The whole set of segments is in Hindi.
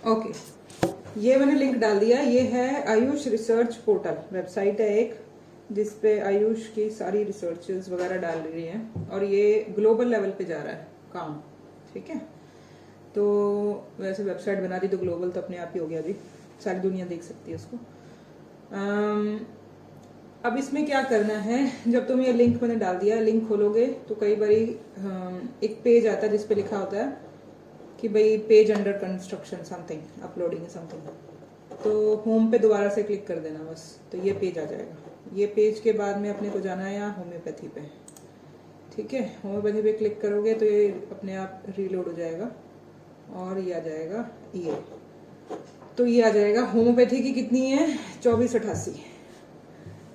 ओके, ये मैंने लिंक डाल दिया। ये है आयुष रिसर्च पोर्टल, वेबसाइट है एक जिसपे आयुष की सारी रिसर्चेस वगैरह डाल रही हैं और ये ग्लोबल लेवल पे जा रहा है काम। ठीक है, तो वैसे वेबसाइट बना दी तो ग्लोबल तो अपने आप ही हो गया जी, सारी दुनिया देख सकती है उसको। अब इसमें क्या करना है, जब तुम ये लिंक मैंने डाल दिया, लिंक खोलोगे तो कई बारी एक पेज आता है जिसपे लिखा होता है कि भाई page under construction something uploading something, तो होम पे दोबारा से क्लिक कर देना बस, तो ये पेज आ जाएगा। ये पेज के बाद में अपने को जाना है यहाँ होम्योपैथी पे। ठीक है, होम्योपैथी पे क्लिक करोगे तो ये अपने आप रीलोड हो जाएगा और ये आ जाएगा ये, तो ये आ जाएगा होम्योपैथी की कितनी है 2488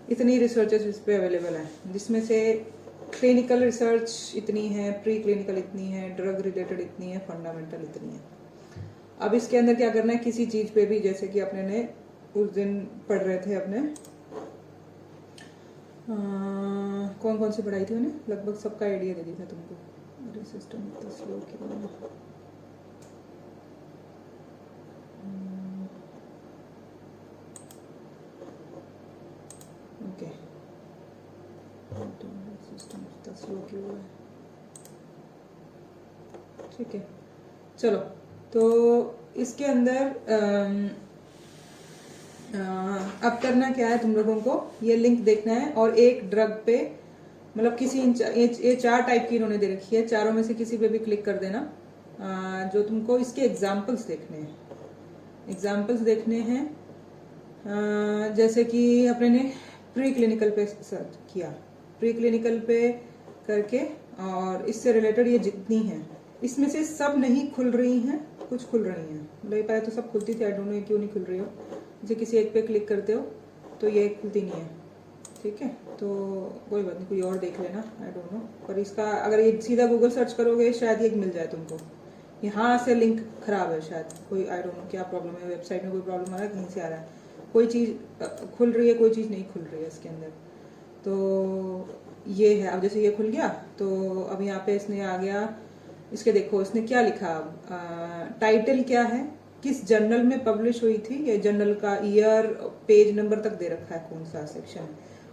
इतनी रिसर्चेस इस पे अवेलेबल है, जिसमें से क्लिनिकल रिसर्च इतनी है, प्री क्लिनिकल इतनी है, ड्रग रिलेटेड इतनी है, फंडामेंटल इतनी है। अब इसके अंदर क्या करना है, किसी चीज पे भी, जैसे कि अपने ने उस दिन पढ़ रहे थे अपने कौन कौन सी पढ़ाई थी मैंने, लगभग सबका आइडिया दे दिया था तुमको। अरे सिस्टम इतना स्लो क्यों है। ओके, सिस्टम इतना स्लो क्यों है। ठीक है, चलो, तो इसके अंदर अब करना क्या है, तुम लोगों को ये लिंक देखना है और एक ड्रग पे, मतलब किसी ये 4 टाइप की इन्होंने दे रखी है, चारों में से किसी पे भी क्लिक कर देना। जो तुमको इसके एग्जाम्पल्स देखने हैं, एग्जाम्पल्स देखने हैं। जैसे कि अपने ने प्री क्लिनिकल पे सर्च किया, प्री क्लिनिकल पे करके, और इससे रिलेटेड ये जितनी हैं, इसमें से सब नहीं खुल रही हैं, कुछ खुल रही हैं। मतलब पहले तो सब खुलती थी, आई डोंट नो क्यों नहीं खुल रही हो। जैसे किसी एक पे क्लिक करते हो तो ये खुलती नहीं है। ठीक है, तो कोई बात नहीं, कोई और देख लेना, आई डोंट नो। पर इसका अगर ये सीधा गूगल सर्च करोगे शायद ये मिल जाए तुमको। यहाँ से लिंक खराब है शायद, कोई आई डोंट नो क्या प्रॉब्लम है, वेबसाइट में कोई प्रॉब्लम आ रहा है, कहीं से आ रहा है, कोई चीज़ खुल रही है, कोई चीज़ नहीं खुल रही है इसके अंदर। तो ये है, अब जैसे ये खुल गया तो अब यहाँ पे इसने आ गया, इसके देखो इसने क्या लिखा, टाइटल क्या है, किस जर्नल में पब्लिश हुई थी, ये जर्नल का ईयर, पेज नंबर तक दे रखा है, कौन सा सेक्शन,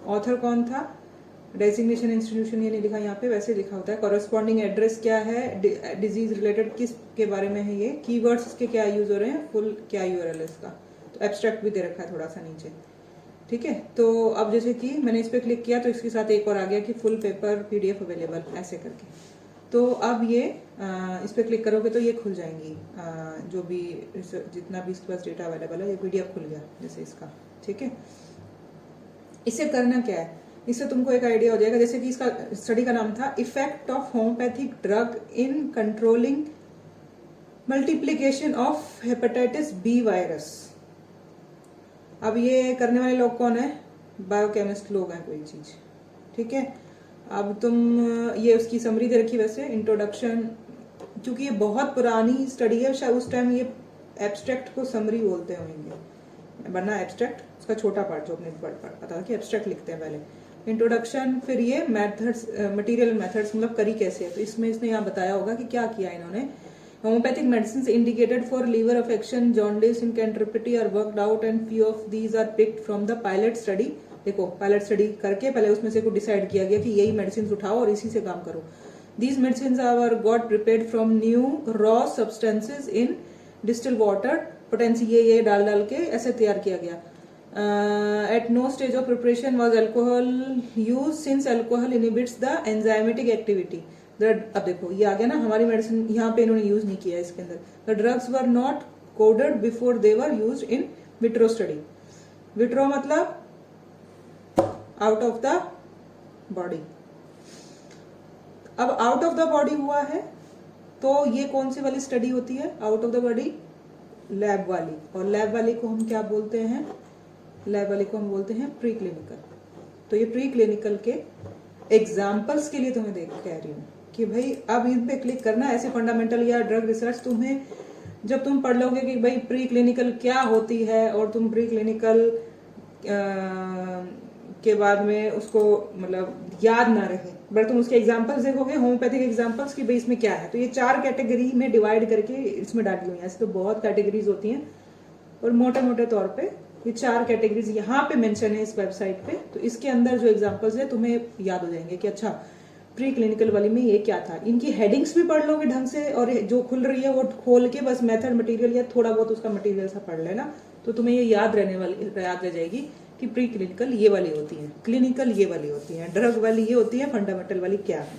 ऑथर कौन था, डेजिग्नेशन इंस्टीट्यूशन ये नहीं लिखा यहाँ पे, वैसे लिखा होता है। कॉरेस्पॉन्डिंग एड्रेस क्या है, डिजीज रिलेटेड किस के बारे में है, ये कीवर्ड्स इसके क्या यूज हो रहे हैं, फुल क्या यूआरएल है इसका, तो एब्स्ट्रैक्ट भी दे रखा है थोड़ा सा नीचे। ठीक है, तो अब जैसे कि मैंने इस पर क्लिक किया तो इसके साथ एक और आ गया कि फुल पेपर पीडीएफ अवेलेबल, ऐसे करके। तो अब ये इस पर क्लिक करोगे तो ये खुल जाएंगी, जो भी जितना भी इसके पास डेटा अवेलेबल है, ये पीडीएफ खुल गया जैसे इसका। ठीक है, इससे करना क्या है, इससे तुमको एक आइडिया हो जाएगा। जैसे कि इसका स्टडी का नाम था effect of homeopathic drug in controlling multiplication of hepatitis B virus. अब ये करने वाले लोग कौन है, बायोकेमिस्ट लोग हैं कोई चीज। ठीक है, अब तुम ये उसकी समरी दे रखी, वैसे इंट्रोडक्शन, क्योंकि ये बहुत पुरानी स्टडी है, शायद उस टाइम ये एब्स्ट्रैक्ट को समरी बोलते होंगे, वरना एब्स्ट्रैक्ट उसका छोटा पार्ट जो अपने पता था कि एब्स्ट्रैक्ट लिखते हैं पहले, इंट्रोडक्शन, फिर ये मेथड्स, मटेरियल मेथड्स, मतलब करी कैसे है। तो इसमें इसने यहाँ बताया होगा कि क्या किया इन्होंने। Homeopathic medicine indicated for liver affection, jaundice, in Kent repertory are worked out and few of these are picked from the pilot study. देखो, पायलट स्टडी करके पहले उसमें से को डिसाइड किया गया कि यही मेडिसिन उठाओ और इसी से काम करो। These medicine are got prepared from new raw substances in distil water, potency ये डाल के ऐसे तैयार किया गया। At no stage of preparation was alcohol used since alcohol inhibits the enzymatic activity. अब देखो ये आ गया ना, हमारी मेडिसिन यहाँ पे इन्होंने यूज नहीं किया इसके अंदर। The drugs were not coded before they were used in vitro study. Vitro मतलब out of the body। अब out of the body हुआ है तो ये कौन सी वाली स्टडी होती है, out of the body, lab वाली। और लैब वाली को हम क्या बोलते हैं, लैब वाले को हम बोलते हैं प्री क्लिनिकल। तो ये प्री क्लिनिकल के एग्जाम्पल्स के लिए तुम्हें कह रही हूँ कि भाई अब इन पे क्लिक करना। ऐसे फंडामेंटल या ड्रग रिसर्च तुम्हें जब तुम पढ़ लोगे कि भाई प्री क्लिनिकल क्या होती है, और तुम प्री क्लिनिकल के बाद में उसको मतलब याद ना रहे, बट तुम उसके एग्जाम्पल्स देखोगे, होम्योपैथिक एग्जाम्पल्स की भाई इसमें क्या है, तो ये 4 कैटेगरी में डिवाइड करके इसमें डाली हुई है। ऐसे तो बहुत कैटेगरीज होती हैं, और मोटे मोटे तौर पे ये 4 कैटेगरीज यहाँ पे मेंशन है इस वेबसाइट पे। तो इसके अंदर जो एग्जांपल्स है तुम्हें याद हो जाएंगे कि अच्छा प्री क्लिनिकल वाली में ये क्या था। इनकी हेडिंग्स भी पढ़ लोगे ढंग से, और जो खुल रही है वो खोल के बस मेथड मटेरियल या थोड़ा बहुत उसका मटेरियल सा पढ़ लेना, तो तुम्हें ये याद रह जाएगी कि प्री क्लिनिकल ये वाली होती है, क्लिनिकल ये वाली होती है, ड्रग वाली ये होती है, फंडामेंटल वाली क्या है,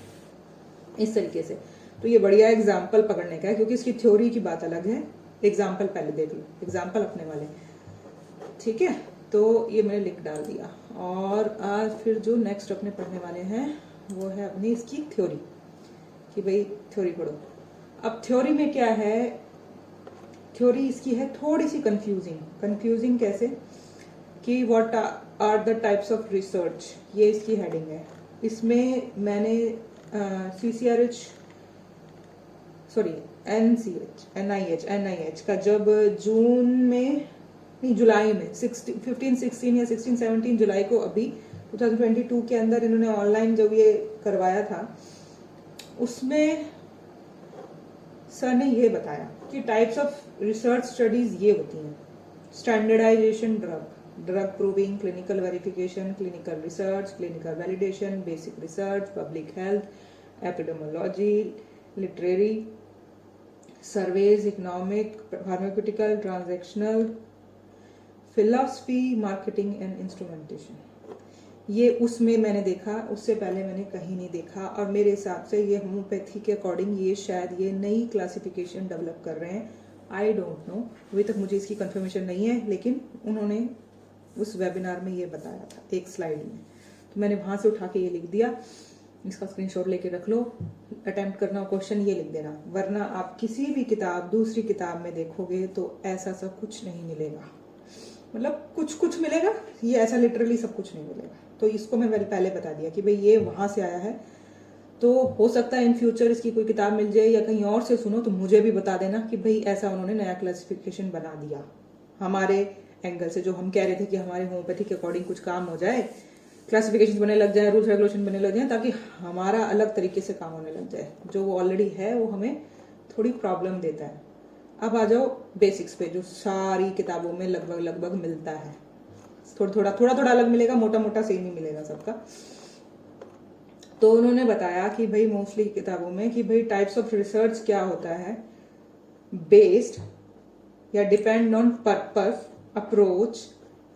इस तरीके से। तो ये बढ़िया एग्जाम्पल पकड़ने का है, क्योंकि इसकी थ्योरी की बात अलग है, एग्जाम्पल पहले देख लो, एग्जाम्पल अपने वाले, ठीक है। तो ये मैंने लिख डाल दिया। और आज फिर जो नेक्स्ट अपने पढ़ने वाले हैं वो है अपनी इसकी थ्योरी, कि भाई थ्योरी पढ़ो। अब थ्योरी में क्या है, थ्योरी इसकी है थोड़ी सी कंफ्यूजिंग कैसे कि what are the types of research, ये इसकी हेडिंग है। इसमें मैंने NIH का जब जून में नहीं जुलाई में 15-16 या 16-17 जुलाई को अभी 2022 के अंदर इन्होंने ऑनलाइन जब ये करवाया था, उसमें सर ने ये बताया कि टाइप्स ऑफ रिसर्च स्टडीज ये होती हैं: standardisation drug proving, clinical verification, clinical research, clinical validation, basic research, public health, epidemiology, literary, surveys, economic, pharmaceutical, transactional, philosophy, marketing and instrumentation. ये उसमें मैंने देखा, उससे पहले मैंने कहीं नहीं देखा, और मेरे हिसाब से ये होम्योपैथी के अकॉर्डिंग ये शायद ये नई क्लासिफिकेशन डेवलप कर रहे हैं। आई डोंट नो, अभी तक मुझे इसकी कंफर्मेशन नहीं है, लेकिन उन्होंने उस वेबिनार में ये बताया था एक स्लाइड में, तो मैंने वहां से उठा के ये लिख दिया। इसका स्क्रीनशॉट लेके रख लो, अटेम्प्ट करना, क्वेश्चन ये लिख देना, वरना आप किसी भी किताब दूसरी किताब में देखोगे तो ऐसा सब कुछ नहीं मिलेगा। मतलब कुछ मिलेगा, ये ऐसा लिटरली सब कुछ नहीं मिलेगा। तो इसको मैं पहले बता दिया कि भाई ये वहां से आया है, तो हो सकता है इन फ्यूचर इसकी कोई किताब मिल जाए या कहीं और से सुनो तो मुझे भी बता देना कि भाई ऐसा उन्होंने नया क्लासिफिकेशन बना दिया हमारे एंगल से, जो हम कह रहे थे कि हमारे होम्योपैथी के अकॉर्डिंग कुछ काम हो जाए, क्लासिफिकेशन बनने लग जाए, रूल्स रेगुलेशन बनने लग जाए, ताकि हमारा अलग तरीके से काम होने लग जाए। जो वो ऑलरेडी है वो हमें थोड़ी प्रॉब्लम देता है। अब आ जाओ बेसिक्स पे, जो सारी किताबों में लगभग मिलता है, थोड़ा थोड़ा अलग मिलेगा, मोटा मोटा सेम ही मिलेगा सबका। तो उन्होंने बताया कि भाई मोस्टली किताबों में कि भाई टाइप्स ऑफ रिसर्च क्या होता है, बेस्ड या depend on purpose, approach,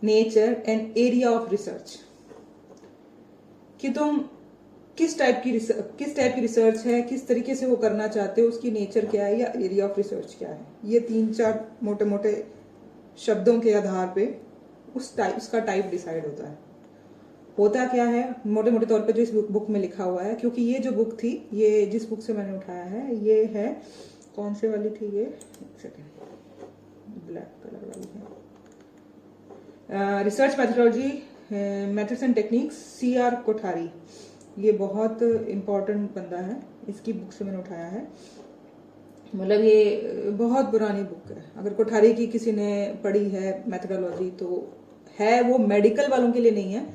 nature and area of research, कि तुम किस टाइप की रिसर्च है, किस तरीके से वो करना चाहते हो, उसकी नेचर क्या है या एरिया ऑफ रिसर्च क्या है। ये 3-4 मोटे मोटे शब्दों के आधार पे उसका टाइप डिसाइड होता है। होता क्या है मोटे मोटे तौर पे जो इस बुक में लिखा हुआ है, क्योंकि ये जो बुक थी, ये जिस बुक से मैंने उठाया है, ये है कौन से वाली थी, ये ब्लैक कलर वाली है, research methodology, methods and techniques, CR Kothari. ये बहुत इम्पोर्टेंट बंदा है, इसकी बुक से मैंने उठाया है। मतलब ये बहुत पुरानी बुक है, अगर कोठारी की किसी ने पढ़ी है मेथोडोलॉजी तो है, वो मेडिकल वालों के लिए नहीं है,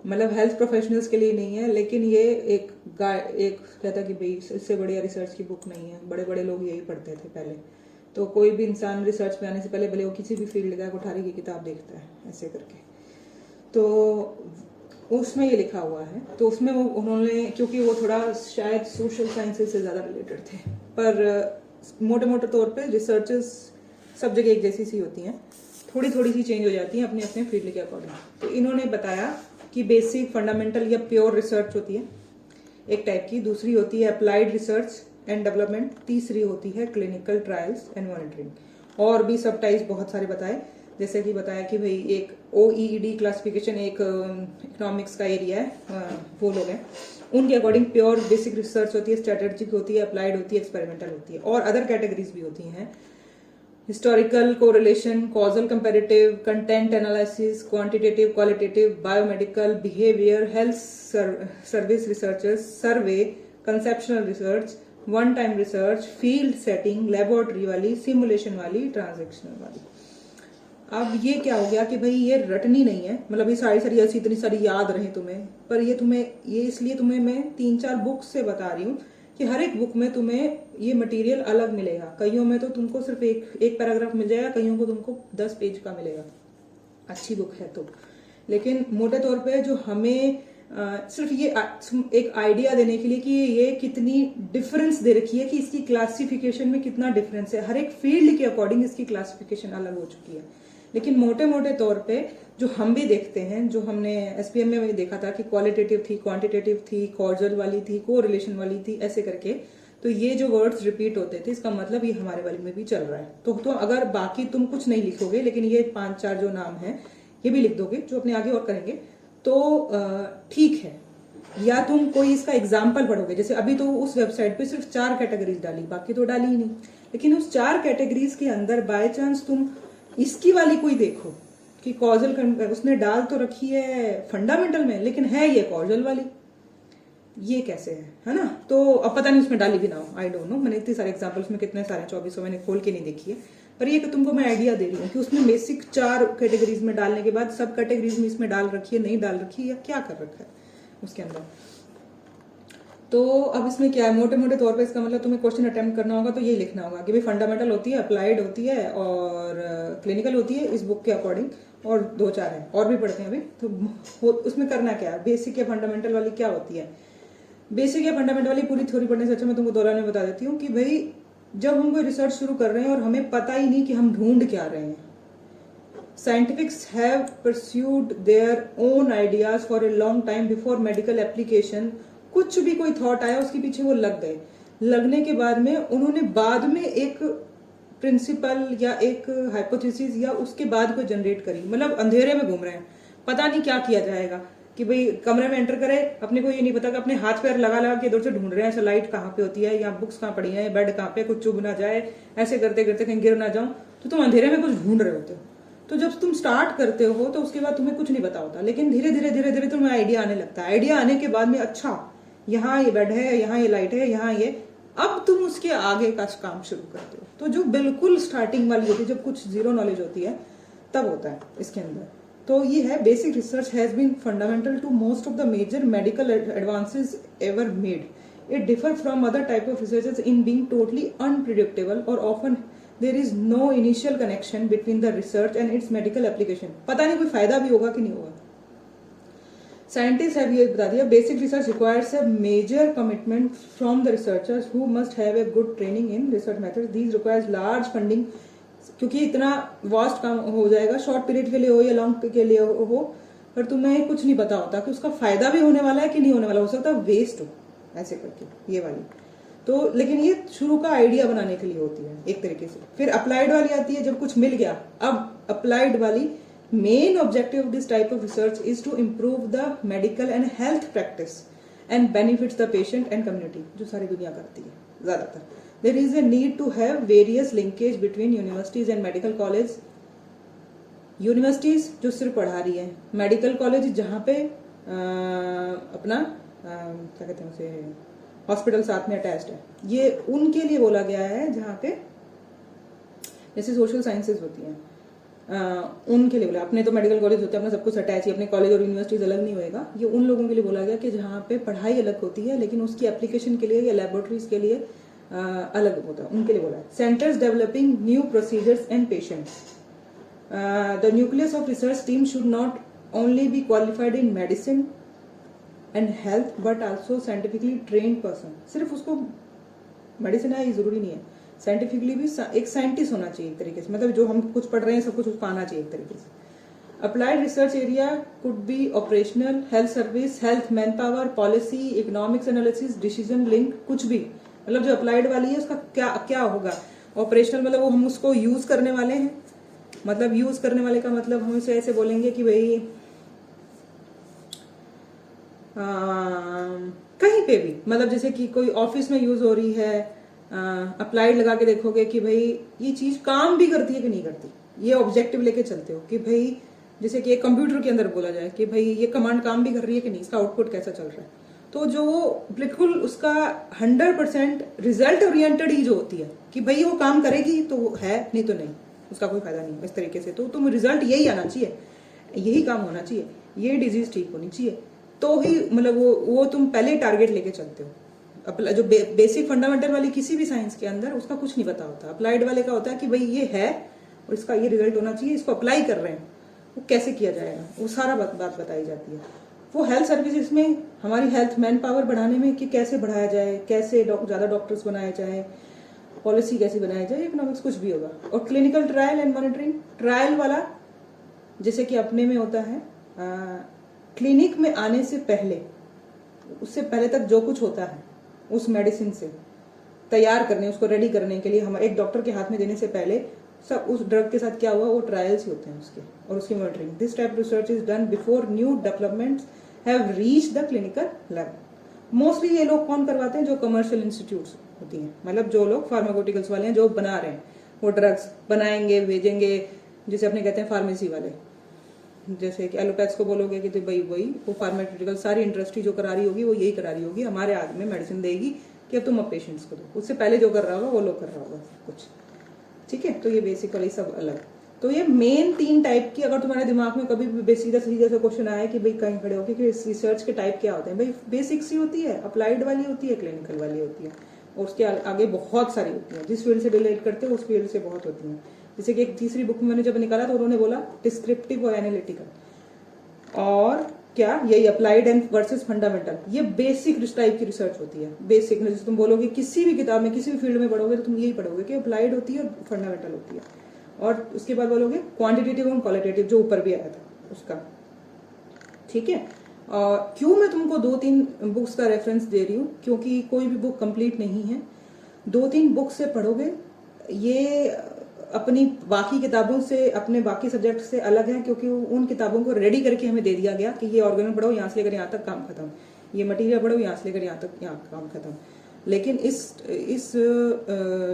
मतलब हेल्थ प्रोफेशनल्स के लिए नहीं है, लेकिन ये एक कहता कि भाई इससे बढ़िया रिसर्च की बुक नहीं है। बड़े बड़े लोग यही पढ़ते थे पहले, तो कोई भी इंसान रिसर्च में आने से पहले भले वो किसी भी फील्ड का कोठारी की किताब देखता है ऐसे करके। तो उसमें ये लिखा हुआ है, तो उसमें वो उन्होंने, क्योंकि वो थोड़ा शायद सोशल साइंसेस से ज़्यादा रिलेटेड थे, पर मोटे मोटे तौर पे रिसर्चेस सब जगह एक जैसी सी होती हैं, थोड़ी थोड़ी सी चेंज हो जाती हैं अपने अपने फील्ड के अकॉर्डिंग। तो इन्होंने बताया कि बेसिक, फंडामेंटल या प्योर रिसर्च होती है एक टाइप की, दूसरी होती है अप्लाइड रिसर्च एंड डेवलपमेंट, तीसरी होती है क्लिनिकल ट्रायल्स एंड मॉनिटरिंग। और भी सब टाइप्स बहुत सारे बताए, जैसे कि बताया कि भाई एक OEED क्लासिफिकेशन एक इकोनॉमिक्स का एरिया है, वो लोग हैं, उनके अकॉर्डिंग प्योर बेसिक रिसर्च होती है, स्ट्रेटेजिक होती है, अप्लाइड होती है, एक्सपेरिमेंटल होती है, और अदर कैटेगरीज भी होती हैं, historical, correlation, causal comparative, content analysis, quantitative, qualitative, biomedical, behaviour, health service researchers, survey, conceptional research, one time research, field setting, laboratory वाली, सिमुलेशन वाली, ट्रांजैक्शनल वाली। अब ये क्या हो गया कि भाई ये रटनी नहीं है, मतलब ये सारी सारी ऐसी इतनी सारी याद रहे तुम्हें, पर ये इसलिए तुम्हें मैं 3-4 बुक से बता रही हूँ कि हर एक बुक में तुम्हें ये मटेरियल अलग मिलेगा। कईयों में तो तुमको सिर्फ एक पैराग्राफ मिल जाएगा, कईयों को तुमको 10 पेज का मिलेगा, अच्छी बुक है तो। लेकिन मोटे तौर पे जो हमें सिर्फ ये एक आइडिया देने के लिए कि ये कितनी डिफरेंस दे रखी है, कि इसकी क्लासिफिकेशन में कितना डिफरेंस है, हर एक फील्ड के अकॉर्डिंग इसकी क्लासिफिकेशन अलग हो चुकी है। लेकिन मोटे मोटे तौर पे जो हम भी देखते हैं, जो हमने एसपीएम में देखा था कि क्वालिटेटिव थी, क्वांटिटेटिव थी, कॉर्जल वाली थी, को रिलेशन वाली थी, ऐसे करके। तो ये जो वर्ड्स रिपीट होते थे, इसका मतलब ये हमारे वाले में भी चल रहा है। तो अगर बाकी तुम कुछ नहीं लिखोगे, लेकिन ये 5-4 जो नाम है ये भी लिख दोगे, जो अपने आगे और करेंगे तो ठीक है। या तुम कोई इसका एग्जाम्पल पढ़ोगे, जैसे अभी तो उस वेबसाइट पे सिर्फ 4 कैटेगरीज डाली, बाकी तो डाली ही नहीं। लेकिन उस 4 कैटेगरीज के अंदर बाय चांस तुम इसकी वाली कोई देखो कि कॉजल उसने डाल तो रखी है फंडामेंटल में, लेकिन है ये कॉजल वाली, ये कैसे है ना? तो अब पता नहीं उसमें डाली भी ना हो, आई डोंट नो। मैंने इतने सारे एग्जांपल्स में कितने सारे 2400 मैंने खोल के नहीं देखी है, पर ये कि तुमको मैं आइडिया दे रही हूँ कि उसने बेसिक 4 कैटेगरीज में डालने के बाद सब कैटेगरीज में इसमें डाल रखी है, नहीं डाल रखी है, या क्या कर रखा है उसके अंदर। तो अब इसमें क्या है, मोटे मोटे तौर पे इसका मतलब तुम्हें क्वेश्चन अटेम्प्ट करना होगा तो यही लिखना होगा कि भाई फंडामेंटल होती है, अप्लाइड होती है और क्लिनिकल होती है इस बुक के अकॉर्डिंग, और 2-4 है और भी पढ़ते हैं अभी। तो उसमें करना क्या है, बेसिक या फंडामेंटल वाली क्या होती है। बेसिक या फंडामेंटल वाली पूरी थ्योरी पढ़ने से अच्छा मैं तुमको दोहराने में बता देती हूँ कि भाई जब हम कोई रिसर्च शुरू कर रहे हैं और हमें पता ही नहीं कि हम ढूंढ क्या रहे हैं, scientifics have pursued their own ideas for a long time before medical application. कुछ भी कोई थॉट आया उसके पीछे वो लग गए, लगने के बाद में उन्होंने बाद में एक प्रिंसिपल या एक हाइपोथेसिस या उसके बाद कोई जनरेट करी। मतलब अंधेरे में घूम रहे हैं, पता नहीं क्या किया जाएगा, कि भाई कमरे में एंटर करे, अपने को ये नहीं पता कि अपने हाथ पैर लगा लगा के इधर से ढूंढ रहे हैं, ऐसा लाइट कहाँ पे होती है, या बुक्स कहाँ पड़ी है, बेड कहाँ पे, कुछ चुभ ना जाए, ऐसे करते करते कहीं गिर ना जाऊं, तो तुम अंधेरे में कुछ ढूंढ रहे होते हो। तो जब तुम स्टार्ट करते हो तो उसके बाद तुम्हें कुछ नहीं पता होता, लेकिन धीरे धीरे धीरे धीरे तुम्हें आइडिया आने लगता है। आइडिया आने के बाद में अच्छा यहाँ ये बेड है, यहाँ ये लाइट है, यहाँ ये, अब तुम उसके आगे का काम शुरू करते हो। तो जो बिल्कुल स्टार्टिंग वाली होती है, जब कुछ जीरो नॉलेज होती है, तब होता है इसके अंदर। तो ये है basic research has been fundamental to most of the major medical advances ever made. It differ from other type of researches in being totally unpredictable, or often there is no initial connection between the research and its medical application. पता नहीं कोई फायदा भी होगा कि नहीं होगा. Scientists have ये बता दिया, basic research requires a major commitment from the researchers who must have a good training in research methods. These requires large funding, क्योंकि इतना वास्ट काम हो जाएगा, शॉर्ट पीरियड के लिए हो या लॉन्ग के लिए हो, पर तुम्हें कुछ नहीं पता होता कि उसका फायदा भी होने वाला है कि नहीं होने वाला, हो सकता है वेस्ट हो, ऐसे करके ये वाली। तो लेकिन ये शुरू का आइडिया बनाने के लिए होती है एक तरीके से। फिर अप्लाइड वाली आती है, जब कुछ मिल गया। अब अप्लाइड वाली main objective of this type of research is to improve the medical and health practice and benefits the patient and community, जो सारी दुनिया करती है ज्यादातर। There is a need to have various linkage between universities and medical college. Universities जो सिर्फ पढ़ा रही है, मेडिकल कॉलेज जहाँ पे अपना क्या कहते हैं उसे, हॉस्पिटल साथ में अटैच्ड है, ये उनके लिए बोला गया है। जहाँ पे जैसे सोशल साइंसेज होती हैं उनके लिए बोला, अपने तो मेडिकल कॉलेज होते हैं, अपना सब कुछ अटैच है, अपने कॉलेज और यूनिवर्सिटीज अलग नहीं होएगा। ये उन लोगों के लिए बोला गया कि जहाँ पे पढ़ाई अलग होती है, लेकिन उसकी एप्लीकेशन के लिए या लेबोरेटरीज के लिए अलग होता है, उनके लिए बोला है। Centres developing new procedures and patients. The nucleus of research team should not only be qualified in medicine and health but also scientifically trained person. सिर्फ उसको मेडिसिन है ये जरूरी नहीं है, साइंटिफिकली भी एक साइंटिस्ट होना चाहिए एक तरीके से, मतलब जो हम कुछ पढ़ रहे हैं सब कुछ उसको आना चाहिए एक तरीके से। Applied research area could be operational, health service, health man power, policy, economics analysis, decision link, कुछ भी। मतलब जो अप्लाइड वाली है उसका क्या क्या होगा। ऑपरेशनल मतलब वो हम उसको यूज करने वाले हैं, मतलब यूज करने वाले का मतलब हम इसे ऐसे बोलेंगे कि भाई कहीं पे भी, मतलब जैसे कि कोई ऑफिस में यूज हो रही है, अप्लाइड लगा के देखोगे कि भाई ये चीज काम भी करती है कि नहीं करती, ये ऑब्जेक्टिव लेके चलते हो कि भाई जैसे कि एक कंप्यूटर के अंदर बोला जाए कि भाई ये कमांड काम भी कर रही है कि नहीं, इसका आउटपुट कैसा चल रहा है। तो जो बिल्कुल उसका 100% रिजल्ट ओरिएंटेड ही जो होती है कि भाई वो काम करेगी तो वो है, नहीं तो नहीं, उसका कोई फायदा नहीं है इस तरीके से। तो तुम रिजल्ट यही आना चाहिए, यही काम होना चाहिए, ये डिजीज ठीक होनी चाहिए, तो ही मतलब वो तुम पहले टारगेट लेके चलते हो। जो बेसिक फंडामेंटल वाली किसी भी साइंस के अंदर उसका कुछ नहीं पता होता। अप्लाइड वाले का होता है कि भाई ये है और इसका ये रिजल्ट होना चाहिए, इसको अप्लाई कर रहे हैं, वो कैसे किया जाएगा, वो सारा बात बताई जाती है। वो हेल्थ सर्विसेज में हमारी हेल्थ मैन पावर बढ़ाने में कि कैसे बढ़ाया जाए, कैसे ज़्यादा डॉक्टर्स बनाए जाए, पॉलिसी कैसे बनाया जाए, इकोनॉमिक्स कुछ भी होगा। और clinical trial and monitoring, trial वाला जैसे कि अपने में होता है क्लिनिक में आने से पहले, उससे पहले तक जो कुछ होता है उस मेडिसिन से तैयार करने, उसको रेडी करने के लिए हम एक डॉक्टर के हाथ में देने से पहले सब उस ड्रग के साथ क्या हुआ वो ट्रायल्स ही होते हैं उसके और उसकी monitoring. This type research is done before new developments have reached the clinical level. Mostly ये लोग कौन करवाते हैं, जो कमर्शियल इंस्टीट्यूट्स होती हैं, मतलब जो लोग फार्माकोटिकल्स वाले हैं, जो बना रहे हैं, वो ड्रग्स बनाएंगे भेजेंगे, जैसे अपने कहते हैं फार्मेसी वाले, जैसे कि एलोपैथ्स को बोलोगे कि तो भाई वही वो फार्मास्यूटिकल सारी इंडस्ट्री जो करा रही होगी वो यही करा रही होगी, हमारे हाथ में मेडिसिन देगी कि अब तुम अब पेशेंट्स को दो। उससे पहले जो कर रहा होगा वो लोग कर रहा होगा कुछ, ठीक है। तो ये बेसिकली सब अलग। तो ये मेन 3 टाइप की, अगर तुम्हारे दिमाग में कभी भी सीधा से क्वेश्चन आया कि भाई कहीं खड़े होके कि रिसर्च के टाइप क्या होते हैं, भाई बेसिक्स ही होती है, अप्लाइड वाली होती है, क्लिनिकल वाली होती है, और उसके आगे बहुत सारी होती है। जिस फील्ड से रिलेट करते हैं उस फील्ड से बहुत होती हैं। जैसे कि एक तीसरी बुक में मैंने जब निकाला तो उन्होंने बोला डिस्क्रिप्टिव और एनालिटिकल, और क्या यही अप्लाइड एंड वर्सेस फंडामेंटल, ये बेसिक टाइप की रिसर्च होती है। बेसिक जैसे तुम बोलोगे किसी भी किताब में किसी भी फील्ड में पढ़ोगे तो तुम यही पढ़ोगे कि अप्लाइड होती है और फंडामेंटल होती है। और उसके बाद बोलोगे क्वांटिटेटिव और क्वालिटेटिव, जो ऊपर भी आया था उसका, ठीक है। क्यों मैं तुमको 2-3 बुक्स का रेफरेंस दे रही हूँ, क्योंकि कोई भी बुक कंप्लीट नहीं है। 2-3 बुक से पढ़ोगे, ये अपनी बाकी किताबों से, अपने बाकी सब्जेक्ट से अलग है, क्योंकि उन किताबों को रेडी करके हमें दे दिया गया कि ये ऑर्गेनल पढ़ो, यहाँ से लेकर यहाँ तक काम खत्म, ये मटेरियल पढ़ो, यहाँ से लेकर यहाँ तक यहाँ काम खत्म। लेकिन इस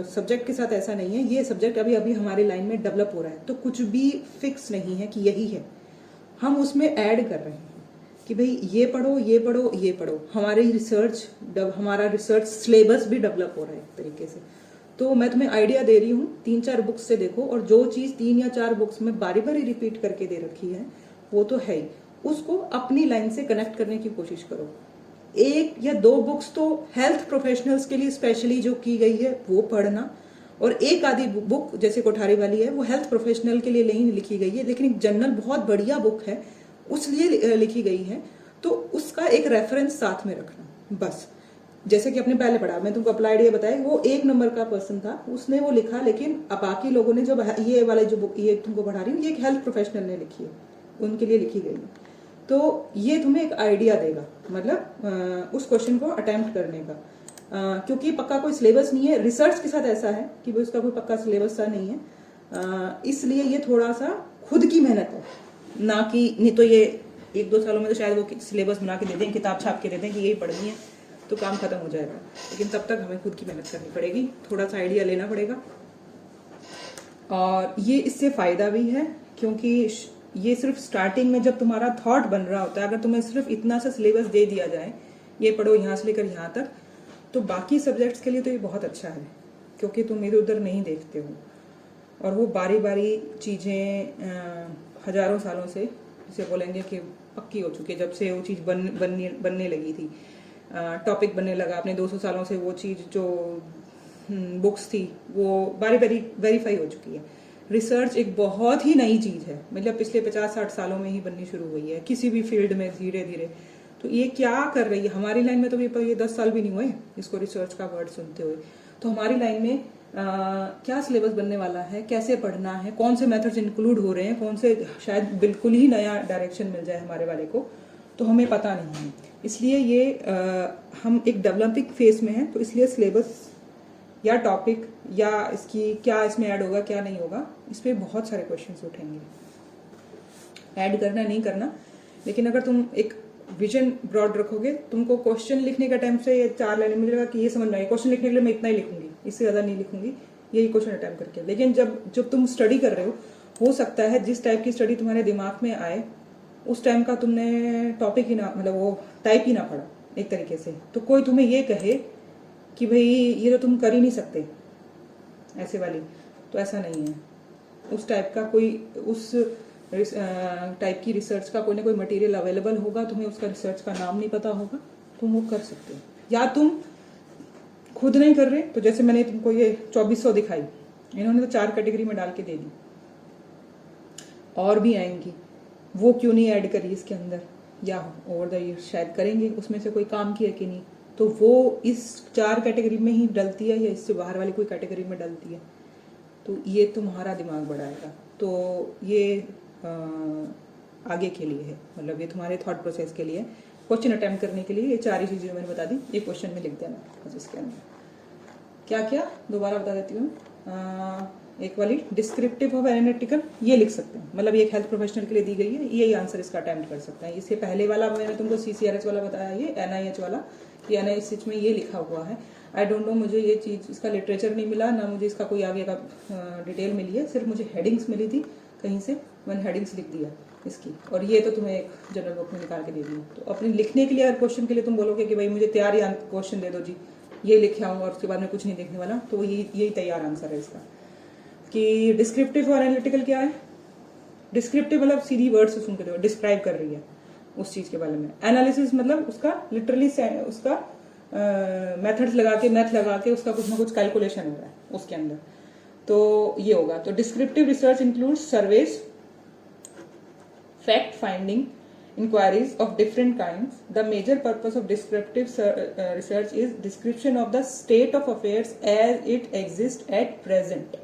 सब्जेक्ट के साथ ऐसा नहीं है। ये सब्जेक्ट अभी अभी हमारी लाइन में डेवलप हो रहा है, तो कुछ भी फिक्स नहीं है कि यही है, हम उसमें ऐड कर रहे हैं कि भाई ये पढ़ो, ये पढ़ो, ये पढ़ो। हमारा रिसर्च सिलेबस भी डेवलप हो रहा है एक तरीके से। तो मैं तुम्हें आइडिया दे रही हूँ, 3-4 बुक्स से देखो, और जो चीज 3 या 4 बुक्स में बारी बारी रिपीट करके दे रखी है वो तो है ही, उसको अपनी लाइन से कनेक्ट करने की कोशिश करो। 1 या 2 बुक्स तो हेल्थ प्रोफेशनल्स के लिए स्पेशली जो की गई है वो पढ़ना, और एक आधी बुक जैसे कोठारी वाली है वो हेल्थ प्रोफेशनल के लिए नहीं लिखी गई है, लेकिन एक जनरल बहुत बढ़िया बुक है उसलिए लिखी गई है, तो उसका एक रेफरेंस साथ में रखना बस। जैसे कि अपने पहले पढ़ा, मैं तुमको अप्लाइड ये बताया, वो 1 नंबर का पर्सन था, उसने वो लिखा, लेकिन अब बाकी लोगों ने जब ये वाले जो बुक ये तुमको पढ़ा रही हूँ, ये एक हेल्थ प्रोफेशनल ने लिखी है, उनके लिए लिखी गई है। तो ये तुम्हें एक आइडिया देगा, मतलब उस क्वेश्चन को अटेम्प्ट करने का, क्योंकि पक्का कोई सिलेबस नहीं है। रिसर्च के साथ ऐसा है कि उसका कोई पक्का सिलेबस सा नहीं है, इसलिए ये थोड़ा सा खुद की मेहनत है, ना कि नहीं तो ये 1-2 सालों में तो शायद वो सिलेबस बना के दे दें, किताब छाप के दे दें कि यही पढ़नी है तो काम खत्म हो जाएगा, लेकिन तब तक हमें खुद की मेहनत करनी पड़ेगी, थोड़ा सा आइडिया लेना पड़ेगा। और ये इससे फायदा भी है, क्योंकि ये सिर्फ स्टार्टिंग में जब तुम्हारा थॉट बन रहा होता है, अगर तुम्हें सिर्फ इतना सा सिलेबस दे दिया जाए, ये पढ़ो यहाँ से लेकर यहाँ तक, तो बाकी सब्जेक्ट्स के लिए तो ये बहुत अच्छा है, क्योंकि तुम इधर उधर नहीं देखते हो, और वो बारी बारी चीज़ें हजारों सालों से, जिसे बोलेंगे कि पक्की हो चुकी है, जब से वो चीज़ बनने लगी थी, टॉपिक बनने लगा, अपने 200 सालों से वो चीज़ जो बुक्स थी वो बारी बारी वेरीफाई हो चुकी है। रिसर्च एक बहुत ही नई चीज़ है, मतलब पिछले 50-60 सालों में ही बननी शुरू हुई है किसी भी फील्ड में, धीरे धीरे। तो ये क्या कर रही है हमारी लाइन में, तो ये 10 साल भी नहीं हुए इसको रिसर्च का वर्ड सुनते हुए। तो हमारी लाइन में क्या सिलेबस बनने वाला है, कैसे पढ़ना है, कौन से मेथड्स इंक्लूड हो रहे हैं, कौन से शायद बिल्कुल ही नया डायरेक्शन मिल जाए हमारे वाले को, तो हमें पता नहीं है। इसलिए ये हम एक डेवलपिंग फेज में हैं, तो इसलिए सिलेबस या टॉपिक या इसकी क्या इसमें ऐड होगा क्या नहीं होगा, इस पर बहुत सारे क्वेश्चंस उठेंगे, ऐड करना नहीं करना। लेकिन अगर तुम एक विजन ब्रॉड रखोगे, तुमको क्वेश्चन लिखने का टाइम से 4 लाइन मिलेगा कि ये समझ में आए, क्वेश्चन लिखने के लिए मैं इतना ही लिखूंगी, इससे ज़्यादा नहीं लिखूंगी, यही क्वेश्चन अटेम्प्ट करके। लेकिन जब तुम स्टडी कर रहे हो सकता है जिस टाइप की स्टडी तुम्हारे दिमाग में आए उस टाइम का तुमने टॉपिक ही ना, मतलब वो टाइप ही ना पढ़ा एक तरीके से, तो कोई तुम्हें ये कहे कि भाई ये तो तुम कर ही नहीं सकते ऐसे वाली, तो ऐसा नहीं है। उस टाइप का कोई उस टाइप की रिसर्च का कोई ना कोई मटेरियल अवेलेबल होगा, तुम्हें उसका रिसर्च का नाम नहीं पता होगा, तुम वो कर सकते हो। या तुम खुद नहीं कर रहे तो जैसे मैंने तुमको ये 2400 दिखाई, इन्होंने तो 4 कैटेगरी में डाल के दे दी, और भी आएंगी, वो क्यों नहीं ऐड करी इसके अंदर, या ओवर द ईयर शायद करेंगे, उसमें से कोई काम किया कि नहीं, तो वो इस 4 कैटेगरी में ही डलती है या इससे बाहर वाली कोई कैटेगरी में डलती है, तो ये तुम्हारा दिमाग बढ़ाएगा। तो ये आगे के लिए है, मतलब ये तुम्हारे थॉट प्रोसेस के लिए, क्वेश्चन अटेम्प्ट करने के लिए ये 4 ही चीजें मैंने बता दी, ये क्वेश्चन में लिख देना बस। इसके अंदर क्या क्या दोबारा बता देती हूँ। एक वाली डिस्क्रिप्टिव ऑफ एनालिटिकल, ये लिख सकते हैं, मतलब ये एक हेल्थ प्रोफेशनल के लिए दी गई है, यही आंसर इसका अटेम्प्ट कर सकते हैं। इससे पहले वाला मैंने तुमको CCRH वाला बताया, ये NIH वाला, ये NIH में ये लिखा हुआ है। आई डोंट नो, मुझे ये चीज इसका लिटरेचर नहीं मिला, ना मुझे इसका कोई आगे का डिटेल मिली है, सिर्फ मुझे हेडिंग्स मिली थी कहीं से, मैंने हेडिंग्स लिख दिया इसकी, और ये तो तुम्हें एक जनरल बुक में निकाल के दे दी। तो अपने लिखने के लिए अगर क्वेश्चन के लिए तुम बोलोगे कि भाई मुझे तैयार क्वेश्चन दे दो जी, ये लिखे आऊँ और उसके बाद में कुछ नहीं देखने वाला, तो यही तैयार आंसर है इसका। कि डिस्क्रिप्टिव और एनालिटिकल क्या है? डिस्क्रिप्टिव मतलब सीधी वर्ड से सुन कर डिस्क्राइब कर रही है उस चीज के बारे में। एनालिसिस मतलब उसका लिटरली उसका मेथड्स लगा के, मैथ लगा के उसका कुछ ना कुछ कैलकुलेशन हो रहा है उसके अंदर, तो ये होगा। तो descriptive research includes surveys, fact finding inquiries of different kinds. The major purpose of descriptive research is description of the state of affairs as it exists at present.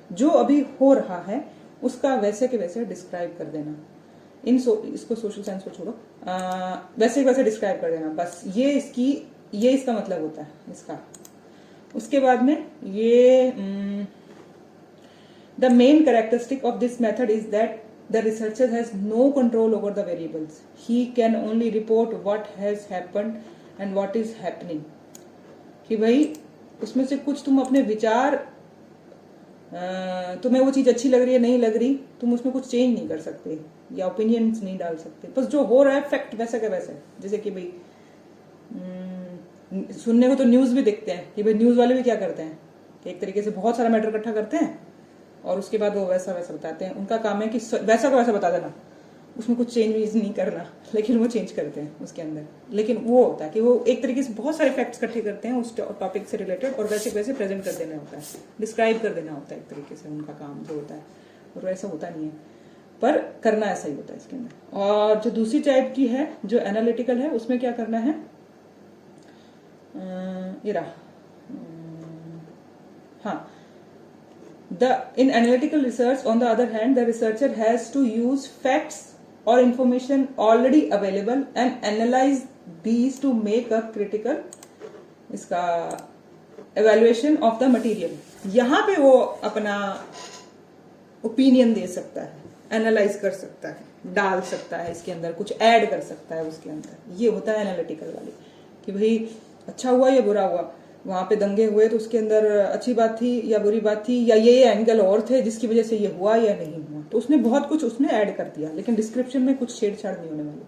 जो अभी हो रहा है उसका वैसे के वैसे डिस्क्राइब कर देना। इसको सोशल साइंस को छोड़ो, वैसे के वैसे डिस्क्राइब कर देना, बस ये इसका मतलब होता है इसका। उसके बाद में ये the main characteristic of this method is that the researcher has no control over the variables. He can only report what has happened and what is happening. कि भाई उसमें से कुछ तुम अपने विचार, तुम्हें वो चीज अच्छी लग रही है नहीं लग रही, तुम उसमें कुछ चेंज नहीं कर सकते या ओपिनियंस नहीं डाल सकते, बस जो हो रहा है फैक्ट वैसा का वैसा है। जैसे कि भाई सुनने को तो न्यूज भी देखते हैं कि भाई न्यूज वाले भी क्या करते हैं कि एक तरीके से बहुत सारा मैटर इकट्ठा करते हैं और उसके बाद वो वैसा वैसा बताते हैं। उनका काम है कि वैसा का वैसा बता देना, उसमें कुछ चेंज नहीं करना, लेकिन वो चेंज करते हैं उसके अंदर। लेकिन वो होता है कि वो एक तरीके से बहुत सारे फैक्ट्स इकट्ठे करते हैं उस टॉपिक से रिलेटेड और वैसे वैसे प्रेजेंट कर देना होता है, डिस्क्राइब कर देना होता है एक तरीके से उनका काम जो होता है, और वैसा होता नहीं है पर करना ऐसा ही होता है इसके अंदर। और जो दूसरी टाइप की है जो एनालिटिकल है, उसमें क्या करना है, हाँ, in analytical research, on the other hand, the researcher has to use facts or information already available and analyze these to make a critical इसका evaluation of the material. यहाँ पे वो अपना ओपिनियन दे सकता है, एनालाइज कर सकता है, डाल सकता है इसके अंदर, कुछ ऐड कर सकता है उसके अंदर। ये होता है एनालिटिकल वाली कि भाई अच्छा हुआ या बुरा हुआ, वहां पे दंगे हुए तो उसके अंदर अच्छी बात थी या बुरी बात थी, या ये एंगल और थे जिसकी वजह से ये हुआ या नहीं हुआ, तो उसने बहुत कुछ उसमें ऐड कर दिया, लेकिन डिस्क्रिप्शन में कुछ छेड़छाड़ नहीं होने वाली।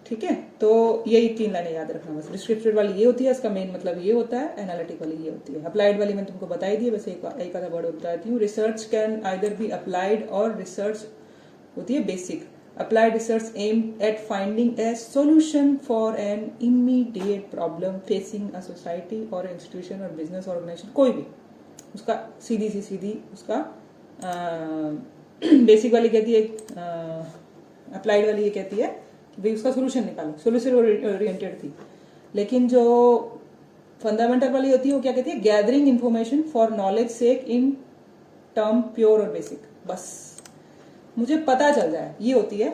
ठीक है, तो यही 3 लाइनें याद रखना बस। डिस्क्रिप्टिव वाली ये होती है, इसका मेन मतलब ये होता है, एनालिटिक वाली ये होती है। अप्लाइड वाली मैंने तुमको बताई दी है, वैसे एक आधा वर्ड बताती हूँ। Research can either be applied और रिसर्च होती है basic. Applied research aimed at finding a solution for an immediate problem facing a society or institution or business organization, कोई भी उसका सीधी उसका बेसिक वाली कहती है, अप्लाइड वाली ये कहती है कि भाई उसका सोल्यूशन निकालो, सोल्यूशन ओरिएंटेड थी। लेकिन जो फंडामेंटल वाली होती है वो क्या कहती है, gathering information for knowledge sake in term pure और बेसिक, बस मुझे पता चल जाए, ये होती है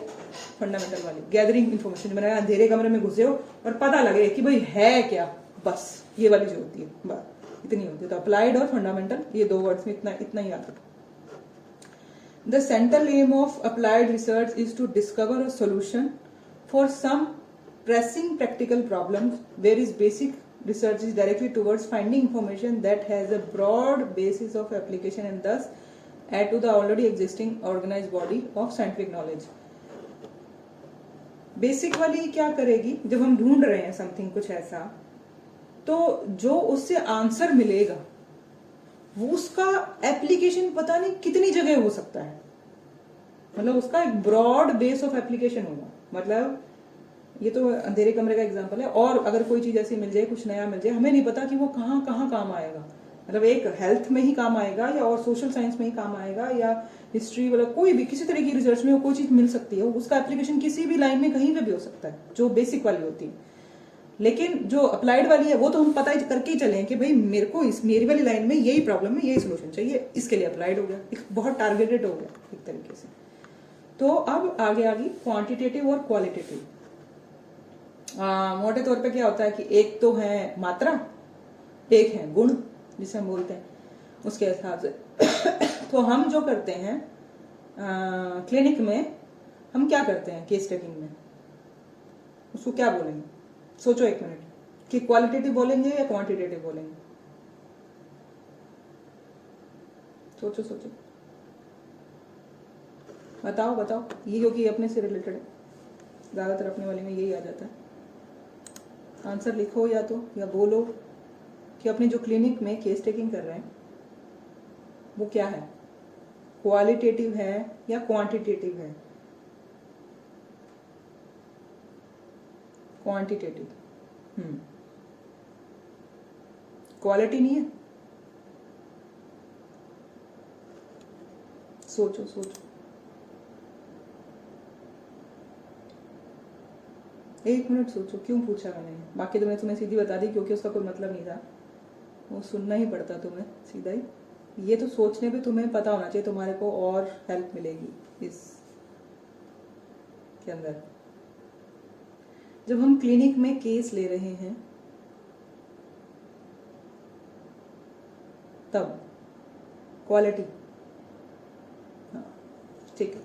फंडामेंटल वाली गैदरिंग इन्फॉर्मेशन। मैंने अंधेरे कमरे में घुसे हो और पता लगे कि भाई है क्या, बस ये वाली जो होती है, बस इतनी होती है। तो अप्लाइड और फंडामेंटल, ये 2 वर्ड्स में इतना ही याद रखो। The central aim of applied research is to discover a solution for some pressing practical problem, where is basic research is directly towards finding information that has a broad basis of application and thus add to the already existing organized body of scientific knowledge. Basic वाली क्या करेगी, जब हम ढूंढ रहे हैं समथिंग कुछ ऐसा, तो जो उससे आंसर मिलेगा वो उसका एप्लीकेशन पता नहीं कितनी जगह हो सकता है, मतलब उसका एक ब्रॉड बेस ऑफ एप्लीकेशन होगा। मतलब ये तो अंधेरे कमरे का एग्जांपल है, और अगर कोई चीज ऐसी मिल जाए, कुछ नया मिल जाए, हमें नहीं पता कि वो कहाँ कहाँ काम आएगा। मतलब एक हेल्थ में ही काम आएगा, या और सोशल साइंस में ही काम आएगा, या हिस्ट्री, मतलब कोई भी किसी तरह की रिसर्च में वो कोई चीज मिल सकती है, उसका एप्लीकेशन किसी भी लाइन में कहीं पे भी हो सकता है, जो बेसिक वाली होती है। लेकिन जो अप्लाइड वाली है वो तो हम पता ही करके ही चले कि भाई मेरे को मेरी वाली लाइन में यही प्रॉब्लम है, यही सोल्यूशन चाहिए, इसके लिए अप्लाइड हो गया, बहुत टारगेटेड हो गया एक तरीके से। तो अब आगे आगे क्वांटिटेटिव और क्वालिटेटिव। मोटे तौर पे क्या होता है कि एक तो है मात्रा, एक है गुण जिसे हम बोलते हैं, उसके हिसाब से। तो हम जो करते हैं क्लिनिक में, हम क्या करते हैं केस टेकिंग में, उसको क्या बोलेंगे? सोचो एक मिनट कि क्वालिटेटिव बोलेंगे या क्वांटिटेटिव बोलेंगे। सोचो सोचो, बताओ बताओ। ये क्योंकि अपने से रिलेटेड है, ज्यादातर अपने वाले में यही आ जाता है। आंसर लिखो या तो, या बोलो कि अपनी जो क्लिनिक में केस टेकिंग कर रहे हैं वो क्या है, क्वालिटेटिव है या क्वांटिटेटिव है? क्वांटिटेटिव। क्वालिटी नहीं है। सोचो सोचो, एक मिनट सोचो। क्यों पूछा मैंने? बाकी तो मैंने तुम्हें सीधी बता दी क्योंकि उसका कोई मतलब नहीं था, वो सुनना ही पड़ता तुम्हें सीधा ही। ये तो सोचने पे तुम्हें पता होना चाहिए, तुम्हारे को और हेल्प मिलेगी इस के अंदर। जब हम क्लिनिक में केस ले रहे हैं तब क्वालिटी, हाँ ठीक है,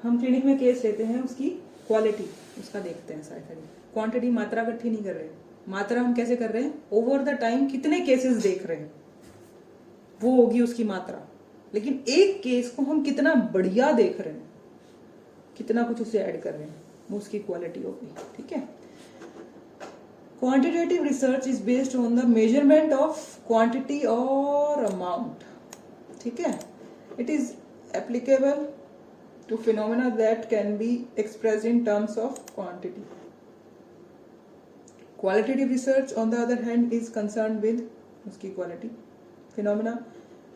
हम क्लिनिक में केस लेते हैं, उसकी क्वालिटी उसका देखते हैं साइड। क्वांटिटी मात्रा इकट्ठी नहीं कर रहे हैं, मात्रा हम कैसे कर रहे हैं, ओवर द टाइम कितने केसेस देख रहे हैं वो होगी उसकी मात्रा। लेकिन एक केस को हम कितना बढ़िया देख रहे हैं, कितना कुछ उसे ऐड कर रहे हैं, वो उसकी क्वालिटी होगी। ठीक है। Quantitative research is based on the measurement of quantity और अमाउंट। ठीक है। It is applicable to phenomena that can be expressed in terms of quantity. Qualitative research, on the other hand, is concerned with उसकी quality phenomena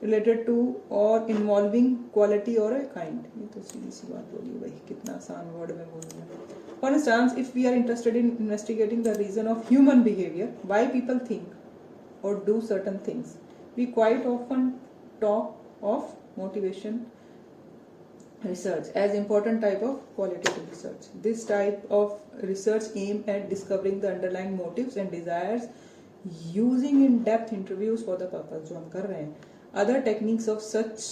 related to or involving quality or a kind. ये तो सीधी सी बात बोली भाई, कितना आसान वर्ड में बोल दिया। For instance, if we are interested in investigating the reason of human behavior, why people think or do certain things, we quite often talk of motivation research as important type of qualitative research. This type of research aim at discovering the underlying motives and desires using in-depth interviews for the purpose जो हम कर रहे हैं. Other techniques of such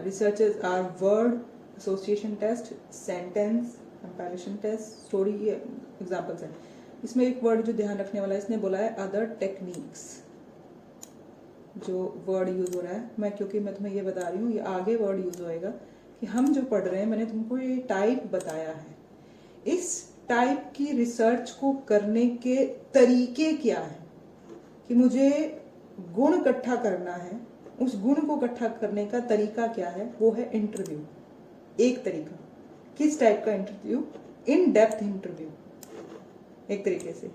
researches are word association test, sentence compilation test, story examples हैं. इसमें एक वर्ड जो ध्यान रखने वाला है, इसने बोला है other techniques. जो वर्ड यूज हो रहा है, मैं क्योंकि मैं तुम्हें ये बता रही हूँ, ये आगे वर्ड यूज होएगा कि हम जो पढ़ रहे हैं, मैंने तुमको ये टाइप बताया है, इस टाइप की रिसर्च को करने के तरीके क्या है, कि मुझे गुण इकट्ठा करना है, उस गुण को इकट्ठा करने का तरीका क्या है, वो है इंटरव्यू। एक तरीका, किस टाइप का इंटरव्यू, इन डेप्थ इंटरव्यू एक तरीके से।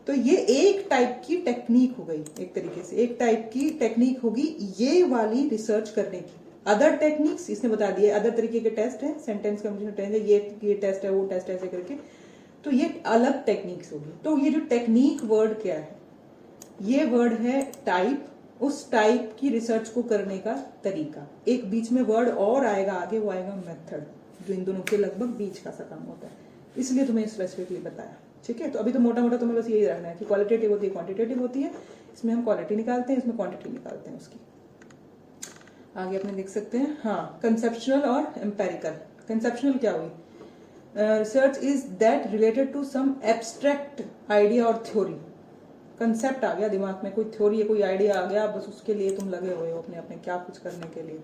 तो ये एक टाइप की टेक्निक हो गई, एक तरीके से एक टाइप की टेक्निक होगी ये वाली रिसर्च करने की। अदर टेक्निक्स इसने बता दिया, अदर तरीके के टेस्ट है, सेंटेंस कम्युनिकेशन टेस्ट है, ये टेस्ट है, वो टेस्ट ऐसे करके, तो ये अलग टेक्निक्स होगी। तो ये जो टेक्निक वर्ड क्या है, ये वर्ड है टाइप, उस टाइप की रिसर्च को करने का तरीका। एक बीच में वर्ड और आएगा आगे, वो आएगा मेथड, जो इन दोनों के लगभग बीच का सा काम होता है, इसलिए तुम्हें स्पेसिफिकली बताया। ठीक है। तो अभी तो मोटा मोटा तुम्हें बस यही रखना है कि क्वालिटेटिव होती है, क्वांटिटेटिव होती है, इसमें हम क्वालिटी निकालते हैं, इसमें क्वांटिटी निकालते हैं उसकी। आगे अपने देख सकते हैं, हाँ, कंसेप्चुअल और एम्पेरिकल। कंसेप्चुअल क्या हुई, research is that related to some abstract idea और थ्योरी। कंसेप्ट आ गया दिमाग में, कोई थ्योरी है, कोई आइडिया आ गया, बस उसके लिए तुम लगे हुए हो अपने अपने क्या कुछ करने के लिए।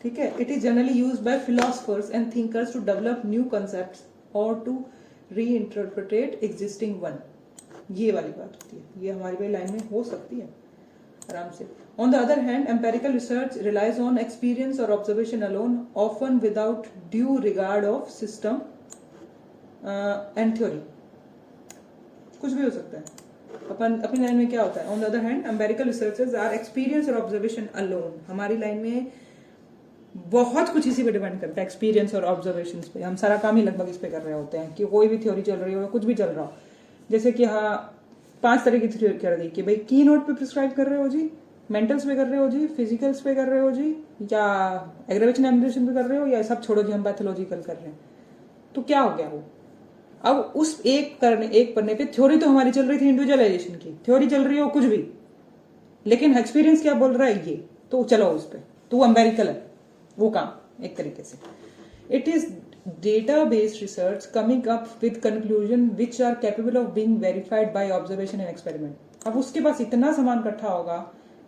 ठीक है। It is generally used by philosophers and thinkers to develop new concepts और टू रीइंटरप्रेट एग्जिस्टिंग वन। ये वाली बात होती है, ये हमारी भाई लाइन में हो सकती है आराम से। On the other hand, empirical research relies on experience or observation alone, often without due regard of system and theory. कुछ भी हो सकता है। अपनी लाइन में क्या होता है? On the other hand, empirical researches are experience or observation alone. हमारी लाइन में बहुत कुछ इसी पे डिपेंड करता है, एक्सपीरियंस और ऑब्जर्वेशन पे। हम सारा काम ही लगभग इस पे कर रहे होते हैं कि कोई भी थ्योरी चल रही हो या कुछ भी चल रहा हो। जैसे कि हाँ 5 तरह की थ्योरी कर दी कि भाई की नोट पे प्रिस्क्राइब कर रहे हो जी, मेंटल्स पे कर रहे हो जी, फिजिकल्स पे कर रहे हो जी, या एग्रेवेशन एम्बुलेशन पे कर रहे हो, या सब छोड़ो जी हम पैथोलॉजिकल कर रहे हैं। तो क्या हो गया वो? अब उस एक पन्ने पे थ्योरी तो हमारी चल रही थी इंडिविजुअलाइजेशन की, थ्योरी चल रही हो कुछ भी, लेकिन एक्सपीरियंस क्या बोल रहा है ये, तो चलो उस पर, तो एम्पेरिकल है वो काम एक तरीके से। It is data based research coming up with conclusion which are capable of being verified by observation and experiment. अब उसके पास इतना सामान इकट्ठा होगा,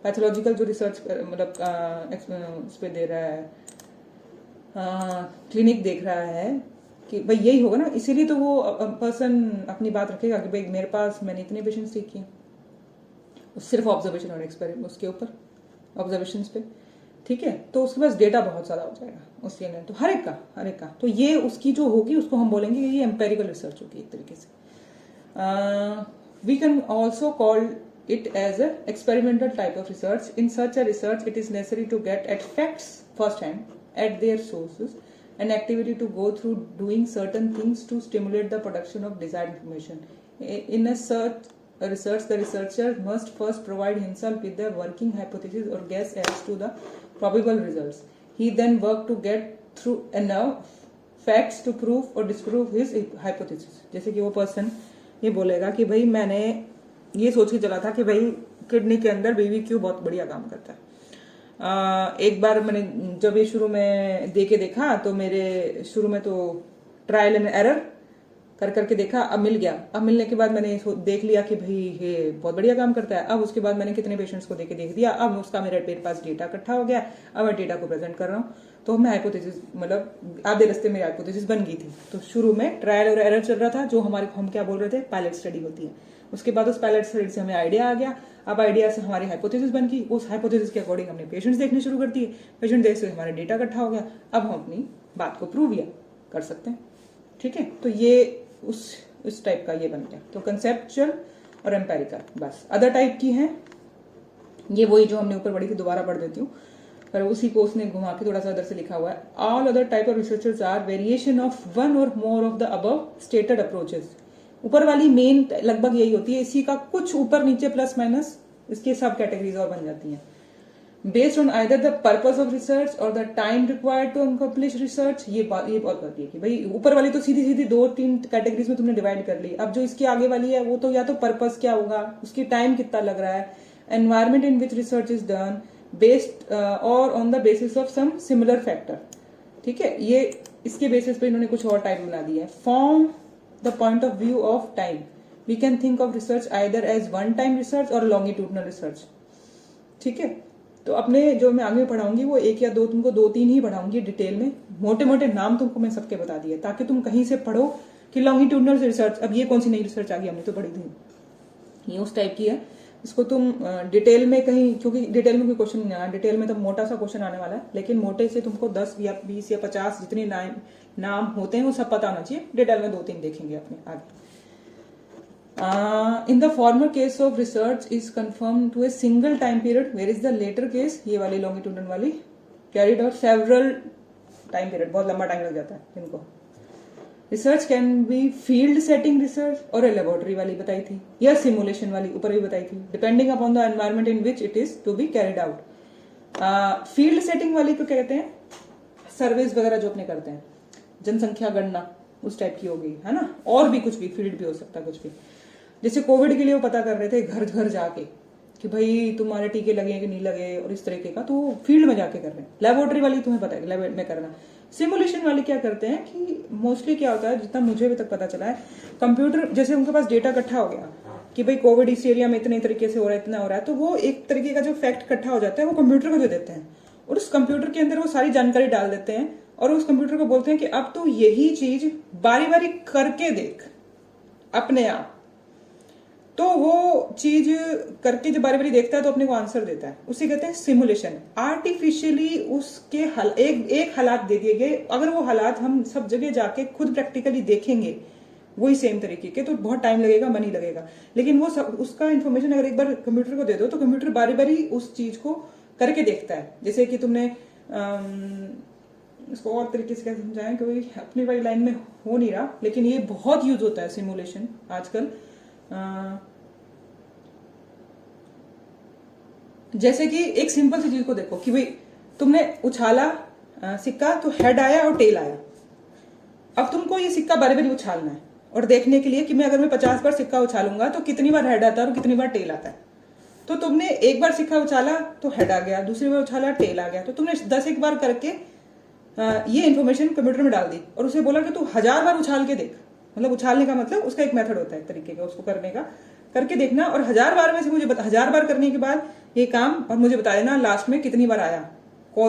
पैथोलॉजिकल जो रिसर्च मतलब उस पे दे रहा है, क्लिनिक देख रहा है कि भाई यही होगा ना, इसीलिए तो वो पर्सन अपनी बात रखेगा कि भाई मेरे पास मैंने इतने पेशेंट्स ठीक किए, सिर्फ ऑब्जर्वेशन और एक्सपेरिमेंट उसके ऊपर ऑब्जर्वेशंस पे, ठीक है। तो उसके पास डेटा बहुत ज्यादा हो जाएगा उसके लिए, तो हर एक का तो ये उसकी जो होगी उसको हम बोलेंगे कि ये एम्पेरिकल रिसर्च होगी एक तरीके से। We can also call it as a experimental type of research. In such a research, it is necessary to get at facts first hand, at their sources, and activity to go through doing certain things to stimulate the production of desired information. In a research, the researcher must first provide himself with the working hypothesis or guess as to the probable results. He then work to get through enough facts to prove or disprove his hypothesis. जैसे कि वो पर्सन ये बोलेगा कि भाई मैंने ये सोच के चला था कि भाई किडनी के अंदर BBQ बहुत बढ़िया काम करता है। एक बार मैंने जब ये शुरू में देखा तो मेरे शुरू में तो ट्रायल एंड एरर करके देखा, अब मिल गया। अब मिलने के बाद मैंने देख लिया कि भाई ये बहुत बढ़िया काम करता है। अब उसके बाद मैंने कितने पेशेंट्स को देख दिया, अब उसका मेरे पास डेटा इकट्ठा हो गया, अब मैं डेटा को प्रेजेंट कर रहा हूँ। तो मैं हाइपोथेसिस मतलब आधे रास्ते मेरी हाइपोथेसिस बन गई थी। तो शुरू में ट्रायल और एरर चल रहा था, जो हम क्या बोल रहे थे, पायलट स्टडी होती है। उसके बाद उस पायलट स्टडी से हमें आइडिया आ गया, अब आइडिया से हमारी हाइपोथेसिस बन गई, उस हाइपोथेसिस के अकॉर्डिंग हमने पेशेंट्स देखने शुरू कर दिए, पेशेंट देख से हमारा डेटा इकट्ठा हो गया, अब हम अपनी बात को प्रूव या कर सकते हैं, ठीक है। तो ये उस टाइप का ये बन गया। तो कंसेप्चुअल और एम्पेरिकल, बस अदर टाइप की है ये वही जो हमने ऊपर पढ़ी थी, दोबारा पढ़ देती हूँ पर उसी को उसने घुमा के थोड़ा सा अदर से लिखा हुआ है। All other type of researchers are variation of one or more of the above stated approaches. ऊपर वाली मेन लगभग यही होती है, इसी का कुछ ऊपर नीचे प्लस माइनस इसके सब कैटेगरीज और बन जाती हैं, based on either the purpose of research or the time required to accomplish research. ये बहुत होती है कि भाई ऊपर वाली तो सीधी 2-3 कैटेगरीज में तुमने डिवाइड कर ली। अब जो इसके आगे वाली है वो तो या तो पर्पस क्या होगा, उसकी टाइम कितना लग रहा है, environment in which research is done, based or on the basis of some similar factor, ठीक है। ये इसके बेसिस पे इन्होंने कुछ और टाइप बना दिया है। Form the point of view of time, we can think of research either as one time research और लॉन्गिट्यूडनल रिसर्च, ठीक है। तो अपने जो मैं आगे पढ़ाऊंगी वो एक या दो, तुमको 2-3 ही पढ़ाऊंगी डिटेल में, मोटे मोटे नाम तुमको मैं सबके बता दिए ताकि तुम कहीं से पढ़ो कि लॉन्गिट्यूडनल रिसर्च, अब ये कौन सी नई रिसर्च आ गई, हमने तो पढ़ी थी, ये उस टाइप की है। इसको तुम डिटेल में कहीं, क्योंकि डिटेल में कोई क्वेश्चन नहीं आना, डिटेल में तो मोटा सा क्वेश्चन आने वाला है, लेकिन मोटे से तुमको 10 या 20 या 50 जितने नाम होते हैं वो सब पता होना चाहिए। डिटेल में 2-3 देखेंगे अपने आगे। In the former case of research is confined to a single time period, whereas the later case, ये वाली longitudinal वाली, carried out several time period, बहुत लंबा टाइम लग जाता है इनको। Research can be field setting research, और लेबोरेटरी वाली बताई थी, या सिमुलेशन वाली ऊपर भी बताई थी, depending upon the environment in which it is to be carried out. Field setting वाली को कहते हैं सर्वेस वगैरह जो अपने करते हैं, जनसंख्या गणना उस टाइप की हो गई है ना, और भी कुछ भी फील्ड भी हो सकता है कुछ भी। जैसे कोविड के लिए वो पता कर रहे थे घर घर जाके कि भाई तुम्हारे टीके लगे कि नहीं लगे, और इस तरीके का, तो फील्ड में जाके कर रहे हैं। लेबोरेटरी वाली तुम्हें पता है लैब में करना। सिमुलेशन वाले क्या करते हैं कि मोस्टली क्या होता है, जितना मुझे अभी तक पता चला है, कंप्यूटर जैसे उनके पास डेटा इकट्ठा हो गया कि भाई कोविड इस एरिया में इतने तरीके से हो रहा है, इतना हो रहा है, तो वो एक तरीके का जो फैक्ट इकट्ठा हो जाता है वो कंप्यूटर को दे देते हैं, और उस कंप्यूटर के अंदर वो सारी जानकारी डाल देते हैं, और उस कंप्यूटर को बोलते हैं कि अब तो यही चीज बारी बारी करके देख अपने आप। तो वो चीज करके जब बारी बारी देखता है तो अपने को आंसर देता है, उसे कहते हैं सिमुलेशन। आर्टिफिशियली उसके एक हालात दे दिए गए, अगर वो हालात हम सब जगह जाके खुद प्रैक्टिकली देखेंगे वही सेम तरीके के, तो बहुत टाइम लगेगा, मनी लगेगा। लेकिन वो सब उसका इन्फॉर्मेशन अगर एक बार कंप्यूटर को दे दो तो कंप्यूटर बारी बारी उस चीज को करके देखता है। जैसे कि तुमने इसको और तरीके से कैसे समझाएं, कोई अपनी वाली लाइन में हो नहीं रहा, लेकिन ये बहुत यूज होता है सिमुलेशन आजकल। जैसे कि एक सिंपल सी चीज को देखो कि भाई तुमने उछाला सिक्का तो हेड आया और टेल आया। अब तुमको ये सिक्का बारी बारी उछालना है और देखने के लिए कि मैं अगर मैं 50 बार सिक्का उछालूंगा तो कितनी बार हेड आता है और कितनी बार टेल आता है। तो तुमने एक बार सिक्का उछाला तो हेड आ गया, दूसरी बार उछाला टेल आ गया, तो तुमने 10 एक बार करके ये इन्फॉर्मेशन कंप्यूटर में डाल दी और उसे बोला कि तू 1000 बार उछाल के देख। मतलब उछालने का मतलब उसका एक मेथड होता है, तरीके का उसको करने का, करके देखना और 1000 बार में से मुझे 1000 बार करने के बाद ये काम और मुझे बता देना लास्ट में कितनी बार आया,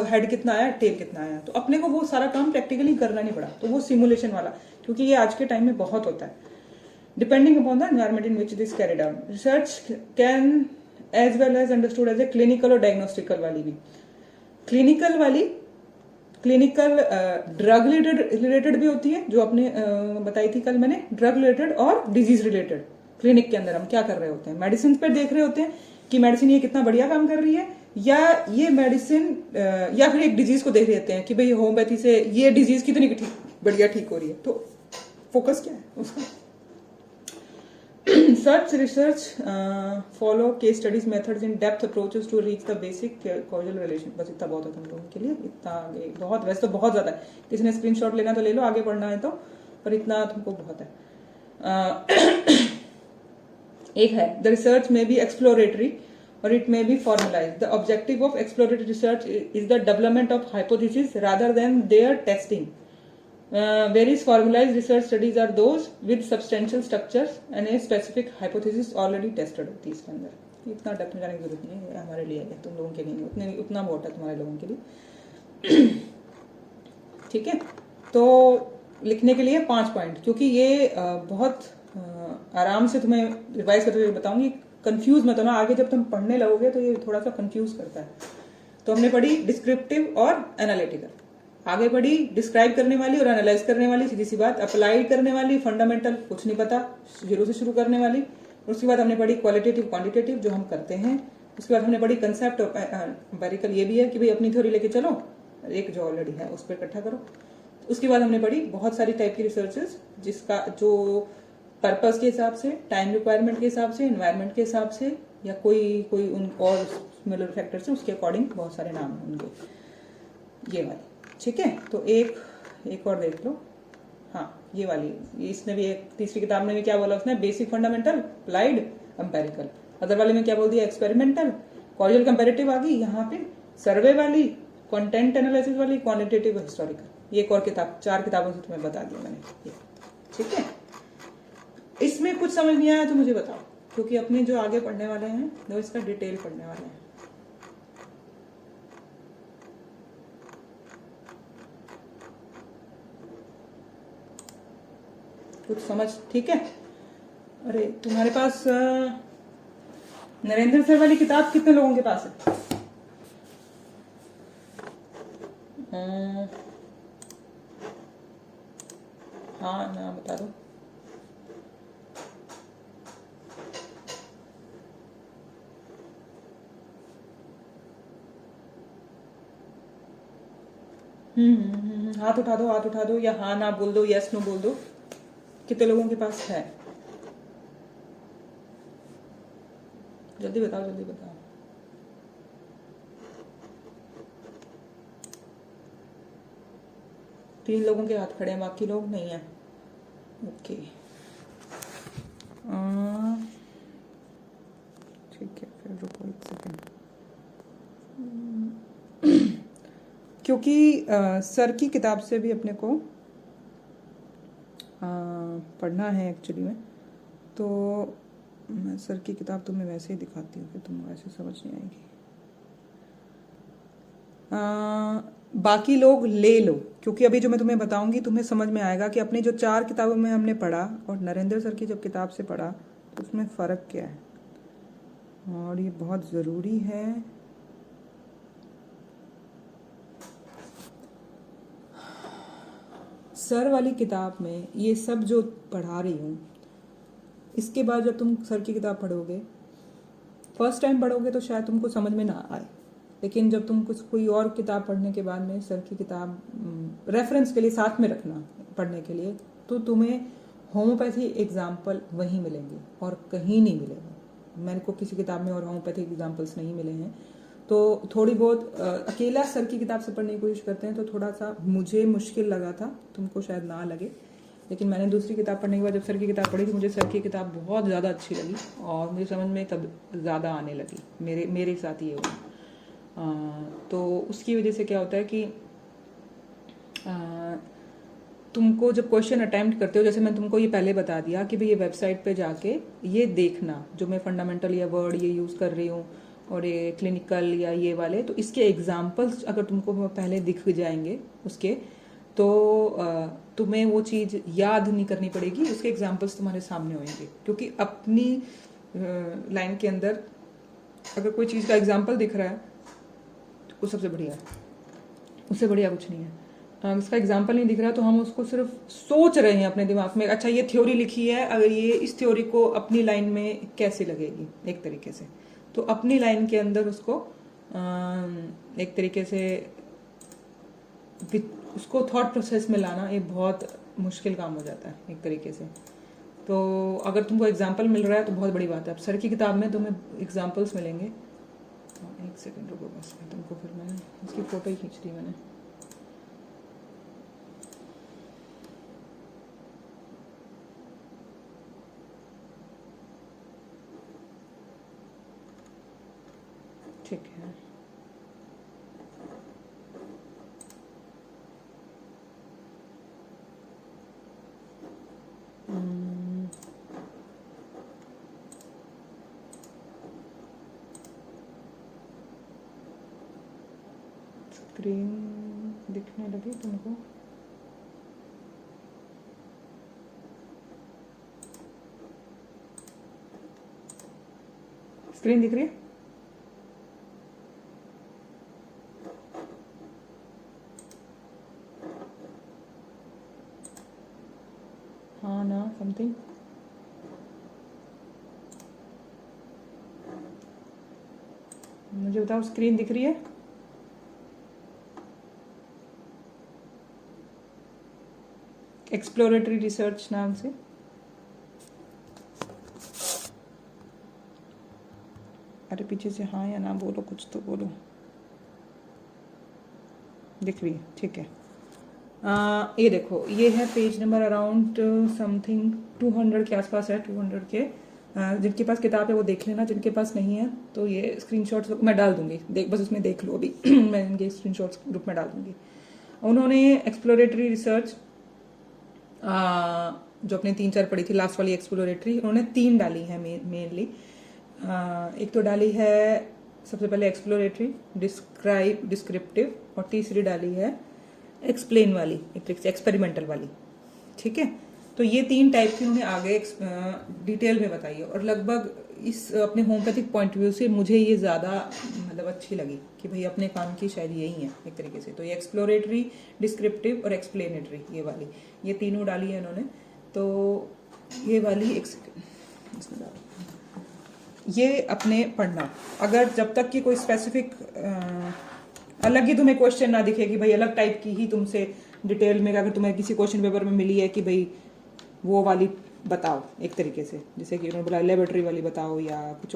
हेड कितना आया, टेल कितना आया। तो अपने को वो सारा काम प्रैक्टिकली करना नहीं पड़ा। तो वो सिमुलेशन वाला, क्योंकि ये आज के टाइम में बहुत होता है। Depending upon the environment in which this carried out, research can as well as understood as a clinical और डायग्नोस्टिकल वाली भी। क्लिनिकल ड्रग रिलेटेड भी होती है, जो आपने बताई थी कल मैंने, ड्रग रिलेटेड और डिजीज रिलेटेड। क्लिनिक के अंदर हम क्या कर रहे होते हैं, मेडिसिन पे देख रहे होते हैं कि मेडिसिन ये कितना बढ़िया काम कर रही है, या ये मेडिसिन या फिर एक डिजीज को देख रहे होते हैं कि भाई होम्योपैथी से ये डिजीज कितनी बढ़िया ठीक हो रही है। तो फोकस क्या है उसका। Such research follow case studies, methods, in depth approaches to reach the basic causal relation। बस इतना बहुत है तुम लोगों के लिए, इतना आगे बहुत, वैसे तो बहुत ज्यादा है, किसी ने स्क्रीनशॉट लेना तो ले लो, आगे पढ़ना है तो, पर इतना तुमको बहुत है। एक है द रिसर्च में बी एक्सप्लोरेटरी और इट में be formalize. The objective of exploratory research is the development of hypothesis rather than their testing. Various formalized research studies are those with substantial structures and a specific hypothesis already tested होती है इसके अंदर। इतना डेप्थ में जाने की जरूरत नहीं है, हमारे लिए है, तुम लोगों के लिए उतना बहुत है तुम्हारे लोगों के लिए। ठीक है, तो लिखने के लिए 5 पॉइंट, क्योंकि ये बहुत आराम से तुम्हें रिवाइज करते हुए बताऊंगी, कंफ्यूज मत होना, आगे जब तुम पढ़ने लगोगे तो ये थोड़ा सा कंफ्यूज करता है। तो हमने पढ़ी डिस्क्रिप्टिव और एनालिटिकल, आगे बढ़ी डिस्क्राइब करने वाली और एनालाइज करने वाली, सीधी सी बात। अप्लाइड करने वाली, फंडामेंटल, कुछ नहीं पता, जीरो से शुरू करने वाली। उसके बाद हमने पढ़ी क्वालिटेटिव क्वांटिटेटिव, जो हम करते हैं। उसके बाद हमने पढ़ी कंसेप्ट ऑफ एम्पिरिकल, ये भी है कि भाई अपनी थ्योरी लेके चलो, एक जो ऑलरेडी है उस पर इकट्ठा करो। उसके बाद हमने पढ़ी बहुत सारी टाइप की रिसर्चेस, जिसका जो पर्पस के हिसाब से, टाइम रिक्वायरमेंट के हिसाब से, एनवायरमेंट के हिसाब से, या कोई उन और सिमिलर फैक्टर से, उसके अकॉर्डिंग बहुत सारे नाम होंगे ये वाली। ठीक है, तो एक और देख लो। हाँ, ये वाली, इसने भी एक तीसरी किताब में भी क्या बोला उसने, basic fundamental, applied, empirical. Other वाले में क्या बोल दिया, एक्सपेरिमेंटल, कॉजल कंपैरेटिव आ गई यहाँ पे, सर्वे वाली, कंटेंट एनालिसिस वाली, क्वांटिटेटिव, हिस्टोरिकल। एक और किताब, 4 किताबों से तुम्हें बता दिया मैंने। ठीक है, इसमें कुछ समझ नहीं आया तो मुझे बताओ, क्योंकि अपने जो आगे पढ़ने वाले हैं वो इसका डिटेल पढ़ने वाले हैं। कुछ समझ, ठीक है। अरे तुम्हारे पास नरेंद्र सर वाली किताब कितने लोगों के पास है? हाँ ना, बता दो। हाथ उठा दो, हाथ उठा दो, या हाँ ना बोल दो, यस नो बोल दो, कितने लोगों के पास है? जल्दी बताओ, जल्दी बताओ। तीन लोगों के हाथ खड़े हैं, बाकी लोग नहीं है। ओके, ठीक है, फिर रुको एक सेकंड। क्योंकि सर की किताब से भी अपने को पढ़ना है एक्चुअली में, तो मैं सर की किताब तुम्हें वैसे ही दिखाती हूँ, फिर तुम्हें वैसे समझ नहीं आएगी। बाकी लोग ले लो, क्योंकि अभी जो मैं तुम्हें बताऊंगी तुम्हें समझ में आएगा कि अपने जो 4 किताबों में हमने पढ़ा और नरेंद्र सर की जब किताब से पढ़ा तो उसमें फ़र्क क्या है, और ये बहुत ज़रूरी है। सर वाली किताब में ये सब जो पढ़ा रही हूँ, इसके बाद जब तुम सर की किताब पढ़ोगे, फर्स्ट टाइम पढ़ोगे तो शायद तुमको समझ में ना आए, लेकिन जब तुम कुछ कोई और किताब पढ़ने के बाद में सर की किताब रेफरेंस के लिए साथ में रखना पढ़ने के लिए, तो तुम्हें होम्योपैथी एग्जाम्पल वहीं मिलेंगे और कहीं नहीं मिलेंगे। मेरे को किसी किताब में और होम्योपैथी एग्जाम्पल्स नहीं मिले हैं। तो थोड़ी बहुत अकेला सर की किताब से पढ़ने की कोशिश करते हैं तो थोड़ा सा मुझे मुश्किल लगा था, तुमको शायद ना लगे, लेकिन मैंने दूसरी किताब पढ़ने के बाद जब सर की किताब पढ़ी तो मुझे सर की किताब बहुत ज़्यादा अच्छी लगी और मुझे समझ में तब ज़्यादा आने लगी। मेरे साथ ये हुआ। तो उसकी वजह से क्या होता है कि तुमको जब क्वेश्चन अटेम्प्ट करते हो, जैसे मैं तुमको ये पहले बता दिया कि भाई ये वेबसाइट पे जाके ये देखना जो मैं फंडामेंटल या वर्ड ये यूज़ कर रही हूँ और ये क्लिनिकल या ये वाले, तो इसके एग्जाम्पल्स अगर तुमको पहले दिख जाएंगे उसके, तो तुम्हें वो चीज़ याद नहीं करनी पड़ेगी, उसके एग्जाम्पल्स तुम्हारे सामने होंगे। क्योंकि अपनी लाइन के अंदर अगर कोई चीज़ का एग्जाम्पल दिख रहा है तो वो सबसे बढ़िया है, उससे बढ़िया कुछ नहीं है। इसका एग्जाम्पल नहीं दिख रहा तो हम उसको सिर्फ सोच रहे हैं अपने दिमाग में, अच्छा ये थ्योरी लिखी है, अगर ये इस थ्योरी को अपनी लाइन में कैसे लगेगी एक तरीके से, तो अपनी लाइन के अंदर उसको एक तरीके से उसको थॉट प्रोसेस में लाना एक बहुत मुश्किल काम हो जाता है एक तरीके से। तो अगर तुमको एग्जाम्पल मिल रहा है तो बहुत बड़ी बात है। अब सर की किताब में तुम्हें एग्जाम्पल्स मिलेंगे। एक सेकंड रुको बस, तुमको फिर मैंने इसकी फ़ोटो ही खींच दी मैंने। ठीक है, स्क्रीन दिखने लगी तुमको? स्क्रीन दिख रही है? हाँ ना, समथिंग मुझे बताओ, स्क्रीन दिख रही है? एक्सप्लोरेटरी रिसर्च नाम से। अरे पीछे से हाँ या ना बोलो, कुछ तो बोलो। दिख रही है? ठीक है। ये देखो, ये है पेज नंबर अराउंड समथिंग 200 के आसपास है, 200 के। जिनके पास किताब है वो देख लेना, जिनके पास नहीं है तो ये स्क्रीनशॉट्स मैं डाल दूंगी, बस उसमें देख लो अभी। मैं इनके स्क्रीनशॉट्स ग्रुप में डाल दूंगी। उन्होंने एक्सप्लोरेटरी रिसर्च जो अपने 3-4 पढ़ी थी, लास्ट वाली एक्सप्लोरेटरी, उन्होंने 3 डाली है मेनली। एक तो डाली है सबसे पहले एक्सप्लोरेटरी, डिस्क्रिप्टिव, और तीसरी डाली है एक्सप्लेन वाली, एक तरीके से एक्सपेरिमेंटल वाली। ठीक है, तो ये 3 टाइप की उन्होंने आगे डिटेल में बताई है, और लगभग इस अपने होम्योपैथिक पॉइंट व्यू से मुझे ये ज़्यादा मतलब अच्छी लगी कि भाई अपने काम की शायद यही है एक तरीके से। तो ये एक्सप्लोरेटरी, डिस्क्रिप्टिव और एक्सप्लेनेटरी, ये वाली, ये तीनों डाली है इन्होंने। तो ये वाली एक सेकेंड इसमें डालो, ये अपने पढ़ना। अगर जब तक कि कोई स्पेसिफिक अलग ही तुम्हें क्वेश्चन ना दिखे कि भाई अलग टाइप की ही तुमसे डिटेल में, अगर तुम्हें किसी क्वेश्चन पेपर में मिली है कि भाई वो वाली बताओ एक तरीके से, जैसे कि उन्होंने बोला लेबोरेटरी वाली बताओ या कुछ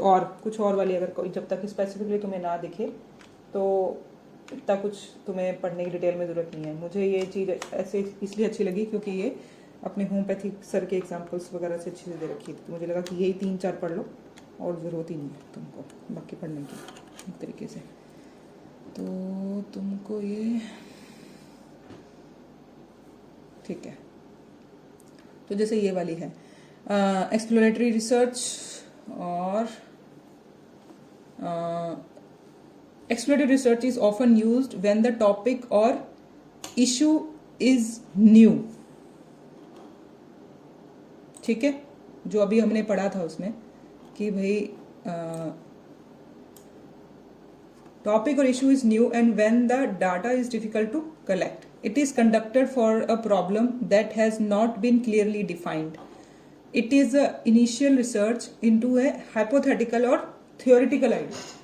और वाली, अगर कोई जब तक स्पेसिफिकली तुम्हें ना दिखे तो इतना कुछ तुम्हें पढ़ने की डिटेल में ज़रूरत नहीं है। मुझे ये चीज़ ऐसे इसलिए अच्छी लगी क्योंकि ये अपने होम्योपैथिक सर के एग्जाम्पल्स वगैरह से अच्छे से दे रखी थी, तो मुझे लगा कि यही 3-4 पढ़ लो और ज़रूरत ही नहीं है तुमको बाकी पढ़ने की एक तरीके से। तो तुमको ये ठीक है, तो जैसे ये वाली है एक्सप्लोरेटरी रिसर्च, और exploratory research is often used when the topic और इशू इज न्यू। ठीक है, जो अभी हमने पढ़ा था उसमें कि भाई टॉपिक और issue is new and when the data is difficult to collect it is conducted for a problem that has not been clearly defined it is a initial research into a hypothetical और थियोरिटिकल आइडिया।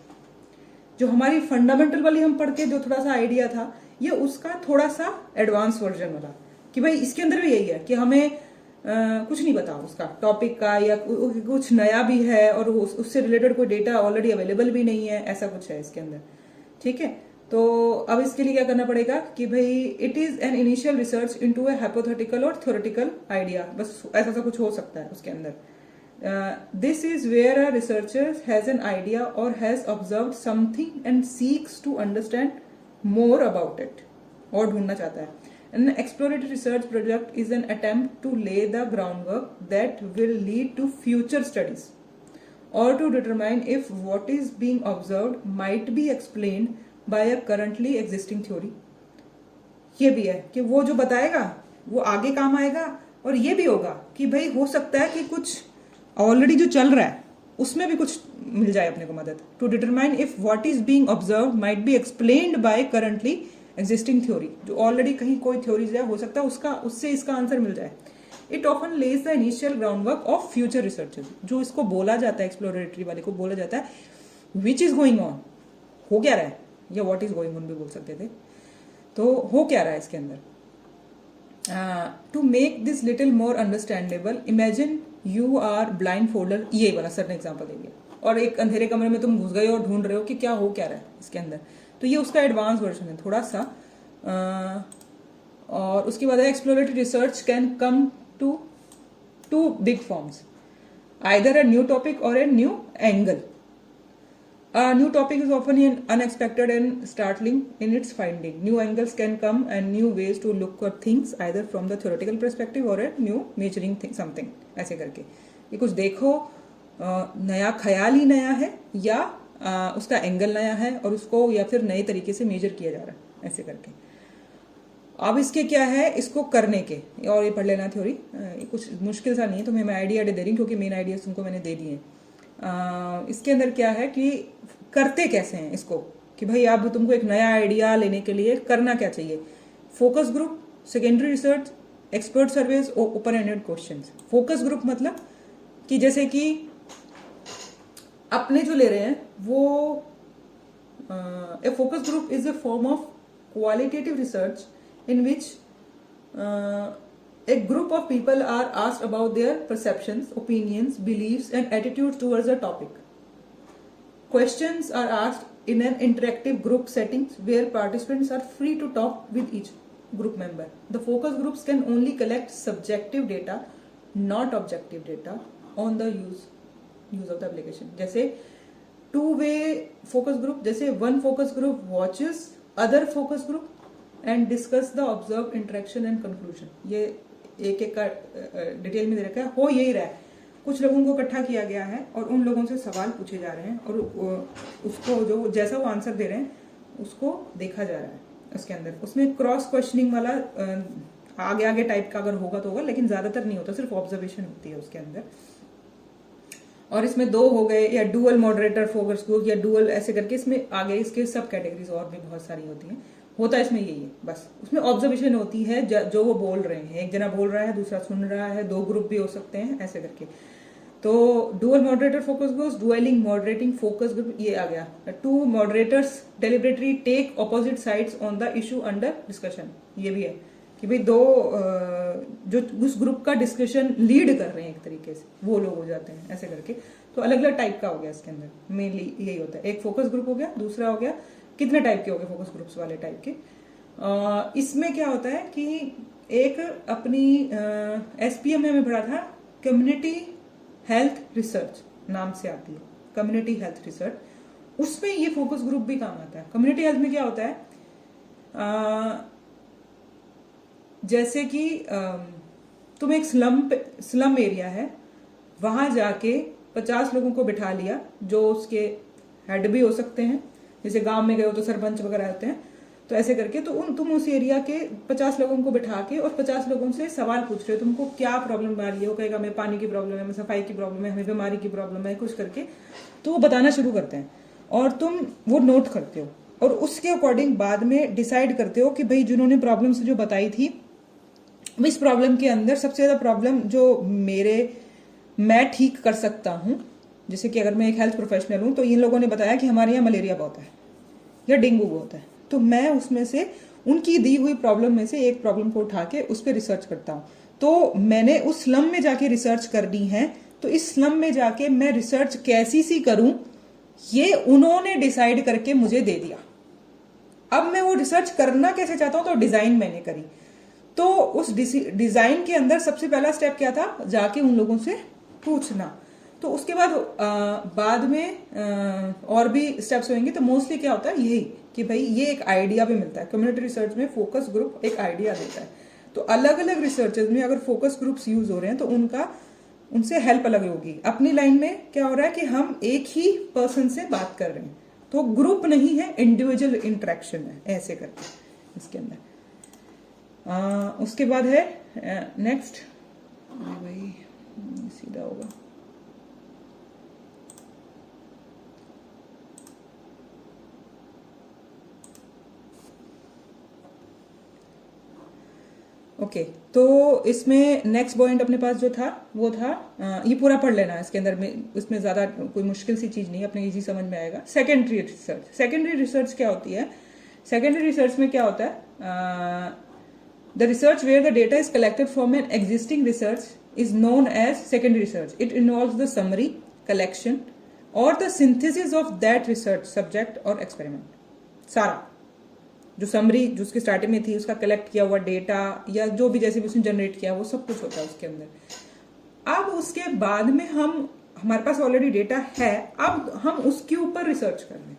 जो हमारी फंडामेंटल वाली हम पढ़ के जो थोड़ा सा आइडिया था, ये उसका थोड़ा सा एडवांस वर्जन वाला कि भाई इसके अंदर भी यही है कि हमें कुछ नहीं पता उसका टॉपिक का, या कुछ नया भी है और उससे रिलेटेड कोई डेटा ऑलरेडी अवेलेबल भी नहीं है, ऐसा कुछ है इसके अंदर। ठीक है, तो अब इसके लिए क्या करना पड़ेगा कि भाई it is an initial research into a hypothetical or theoretical idea, बस ऐसा सा कुछ हो सकता है उसके अंदर। This is where a researcher has an idea or has observed something and seeks to understand more about it, और ढूंढना चाहता है। An exploratory research project is an attempt to lay the groundwork that will lead to future studies or to determine if what is being observed might be explained by a currently existing theory। ये भी है कि वो जो बताएगा वो आगे काम आएगा, और ये भी होगा कि भाई हो सकता है कि कुछ ऑलरेडी जो चल रहा है उसमें भी कुछ मिल जाए अपने को मदद। To determine if what is being observe might be explained by currently existing theory, जो ऑलरेडी कहीं कोई थ्योरीज है, हो सकता है उससे इसका आंसर मिल जाए। It often Lay's the initial groundwork of future researches. जो इसको बोला जाता है, एक्सप्लोरेटरी वाले को बोला जाता है विच इज गोइंग ऑन, हो क्या रहा है, या व्हाट इज गोइंग ऑन भी बोल सकते थे। तो हो क्या रहा है इसके अंदर। To make this little more understandable, imagine you are blind folder, ये वाला सर ने एग्जाम्पल दे दिया, और एक अंधेरे कमरे में तुम घुस गए और ढूंढ रहे हो कि क्या हो क्या रहा है इसके अंदर। तो ये उसका एडवांस वर्जन है थोड़ा सा। और उसके बाद exploratory research can come to two big forms, either a new topic or a new angle. A new topic is often unexpected and startling in its finding. New angles can come and new ways to look at things, either from the theoretical perspective or a new measuring something. ऐसे करके ये कुछ देखो, नया ख्याल ही नया है, या उसका एंगल नया है और उसको या फिर नए तरीके से मेजर किया जा रहा है, ऐसे करके। अब इसके क्या है, इसको करने के, और ये पढ़ लेना थ्योरी, कुछ मुश्किल सा नहीं है, तो मैं आइडिया दे रही हूँ क्योंकि मेन आइडियाज तुमको मैंने दे दिए। इसके अंदर क्या है कि करते कैसे हैं इसको, कि भाई अब तुमको एक नया आइडिया लेने के लिए करना क्या चाहिए। Focus group, secondary research, expert surveys और open ended questions. Focus group मतलब कि जैसे कि अपने जो ले रहे हैं वो, a focus group is a form of qualitative research in which a group of people are asked about their perceptions, opinions, beliefs and attitudes towards a topic. Questions are asked in an interactive group settings where participants are free to talk with each group member. The focus groups can only collect subjective data, not objective data on the use of the application. जैसे two-way focus group, जैसे one focus group watches other focus group and discuss the observed interaction and conclusion. ये एक एक का डिटेल में दे रखा है, हो यही रहा है। कुछ लोगों को इकट्ठा किया गया है और उन लोगों से सवाल पूछे जा रहे हैं, और उसको जो जैसा वो आंसर दे रहे हैं उसको देखा जा रहा है उसके अंदर। उसमें क्रॉस क्वेश्चनिंग वाला आगे आगे टाइप का अगर होगा तो होगा, लेकिन ज्यादातर नहीं होता, सिर्फ ऑब्जर्वेशन होती है उसके अंदर। और इसमें दो हो गए, या डुअल मॉडरेटर फोकस ग्रुप, या डुअल ऐसे करके इसमें आगे इसके सब कैटेगरीज और भी बहुत सारी होती हैं। होता है इसमें यही है बस, उसमें ऑब्जर्वेशन होती है जो वो बोल रहे हैं, एक जना बोल रहा है दूसरा सुन रहा है, दो ग्रुप भी हो सकते हैं ऐसे करके। तो dual moderator focus group, duelling moderating focus group, ये आ गया। Two moderators deliberately take opposite sides on the issue under discussion, ये भी है कि भाई दो जो उस ग्रुप का डिस्कशन लीड कर रहे हैं एक तरीके से, वो लोग हो जाते हैं ऐसे करके। तो अलग अलग टाइप का हो गया इसके अंदर, मेनली यही होता है। एक फोकस ग्रुप हो गया, दूसरा हो गया कितने टाइप के हो गए फोकस ग्रुप्स वाले टाइप के। इसमें क्या होता है कि एक अपनी एसपीएम में हमें पढ़ा था, कम्युनिटी हेल्थ रिसर्च नाम से आती है, कम्युनिटी हेल्थ रिसर्च, उसमें ये फोकस ग्रुप भी काम आता है। कम्युनिटी हेल्थ में क्या होता है, जैसे कि तुम एक स्लम एरिया है, वहां जाके 50 लोगों को बिठा लिया जो उसके हेड भी हो सकते हैं, जैसे गांव में गए हो तो सरपंच वगैरह होते हैं, तो ऐसे करके तो तुम उस एरिया के 50 लोगों को बिठा के और 50 लोगों से सवाल पूछ रहे हो, तुमको क्या प्रॉब्लम आ रही है, वो कहेगा हमें पानी की प्रॉब्लम है, हमें सफाई की प्रॉब्लम है, हमें बीमारी की प्रॉब्लम है, कुछ करके तो वो बताना शुरू करते हैं और तुम वो नोट करते हो और उसके अकॉर्डिंग बाद में डिसाइड करते हो कि भाई जिन्होंने प्रॉब्लम्स जो बताई थी, इस प्रॉब्लम के अंदर सबसे ज्यादा प्रॉब्लम जो मैं ठीक कर सकता हूं, जैसे कि अगर मैं एक हेल्थ प्रोफेशनल हूं तो इन लोगों ने बताया कि हमारे यहाँ मलेरिया बहुत है या डेंगू बहुत है, तो मैं उसमें से उनकी दी हुई प्रॉब्लम में से एक प्रॉब्लम को उठा के उस पर रिसर्च करता हूँ। तो मैंने उस स्लम में जाके रिसर्च करनी है, तो इस स्लम में जाके मैं रिसर्च कैसी सी करूं ये उन्होंने डिसाइड करके मुझे दे दिया। अब मैं वो रिसर्च करना कैसे चाहता हूं, तो डिजाइन मैंने करी। तो उस डिजाइन के अंदर सबसे पहला स्टेप क्या था, जाके उन लोगों से पूछना। तो उसके बाद में और भी स्टेप्स होंगे। तो मोस्टली क्या होता है यही कि भाई ये एक आइडिया भी मिलता है। कम्युनिटी रिसर्च में फोकस ग्रुप एक आइडिया देता है। तो अलग अलग रिसर्चेज में अगर फोकस ग्रुप्स यूज हो रहे हैं तो उनसे हेल्प अलग होगी। अपनी लाइन में क्या हो रहा है कि हम एक ही पर्सन से बात कर रहे हैं, तो ग्रुप नहीं है, इंडिविजुअल इंटरेक्शन है, ऐसे करके इसके अंदर। उसके बाद है नेक्स्ट, भाई सीधा होगा, ओके। तो इसमें नेक्स्ट पॉइंट अपने पास जो था वो था, ये पूरा पढ़ लेना इसके अंदर में, इसमें ज्यादा कोई मुश्किल सी चीज नहीं, अपने इजी समझ में आएगा। सेकेंडरी रिसर्च, सेकेंडरी रिसर्च क्या होती है? सेकेंडरी रिसर्च में क्या होता है, the research where the data is collected from an existing research is known as secondary research. It involves the summary, collection or the synthesis of that research subject or experiment. सारा जो समरी जो उसकी स्टार्टिंग में थी, उसका कलेक्ट किया हुआ डेटा या जो भी जैसे भी उसने जनरेट किया, वो सब कुछ होता है उसके अंदर। अब उसके बाद में हमारे पास ऑलरेडी डेटा है, अब हम उसके ऊपर रिसर्च कर रहे हैं।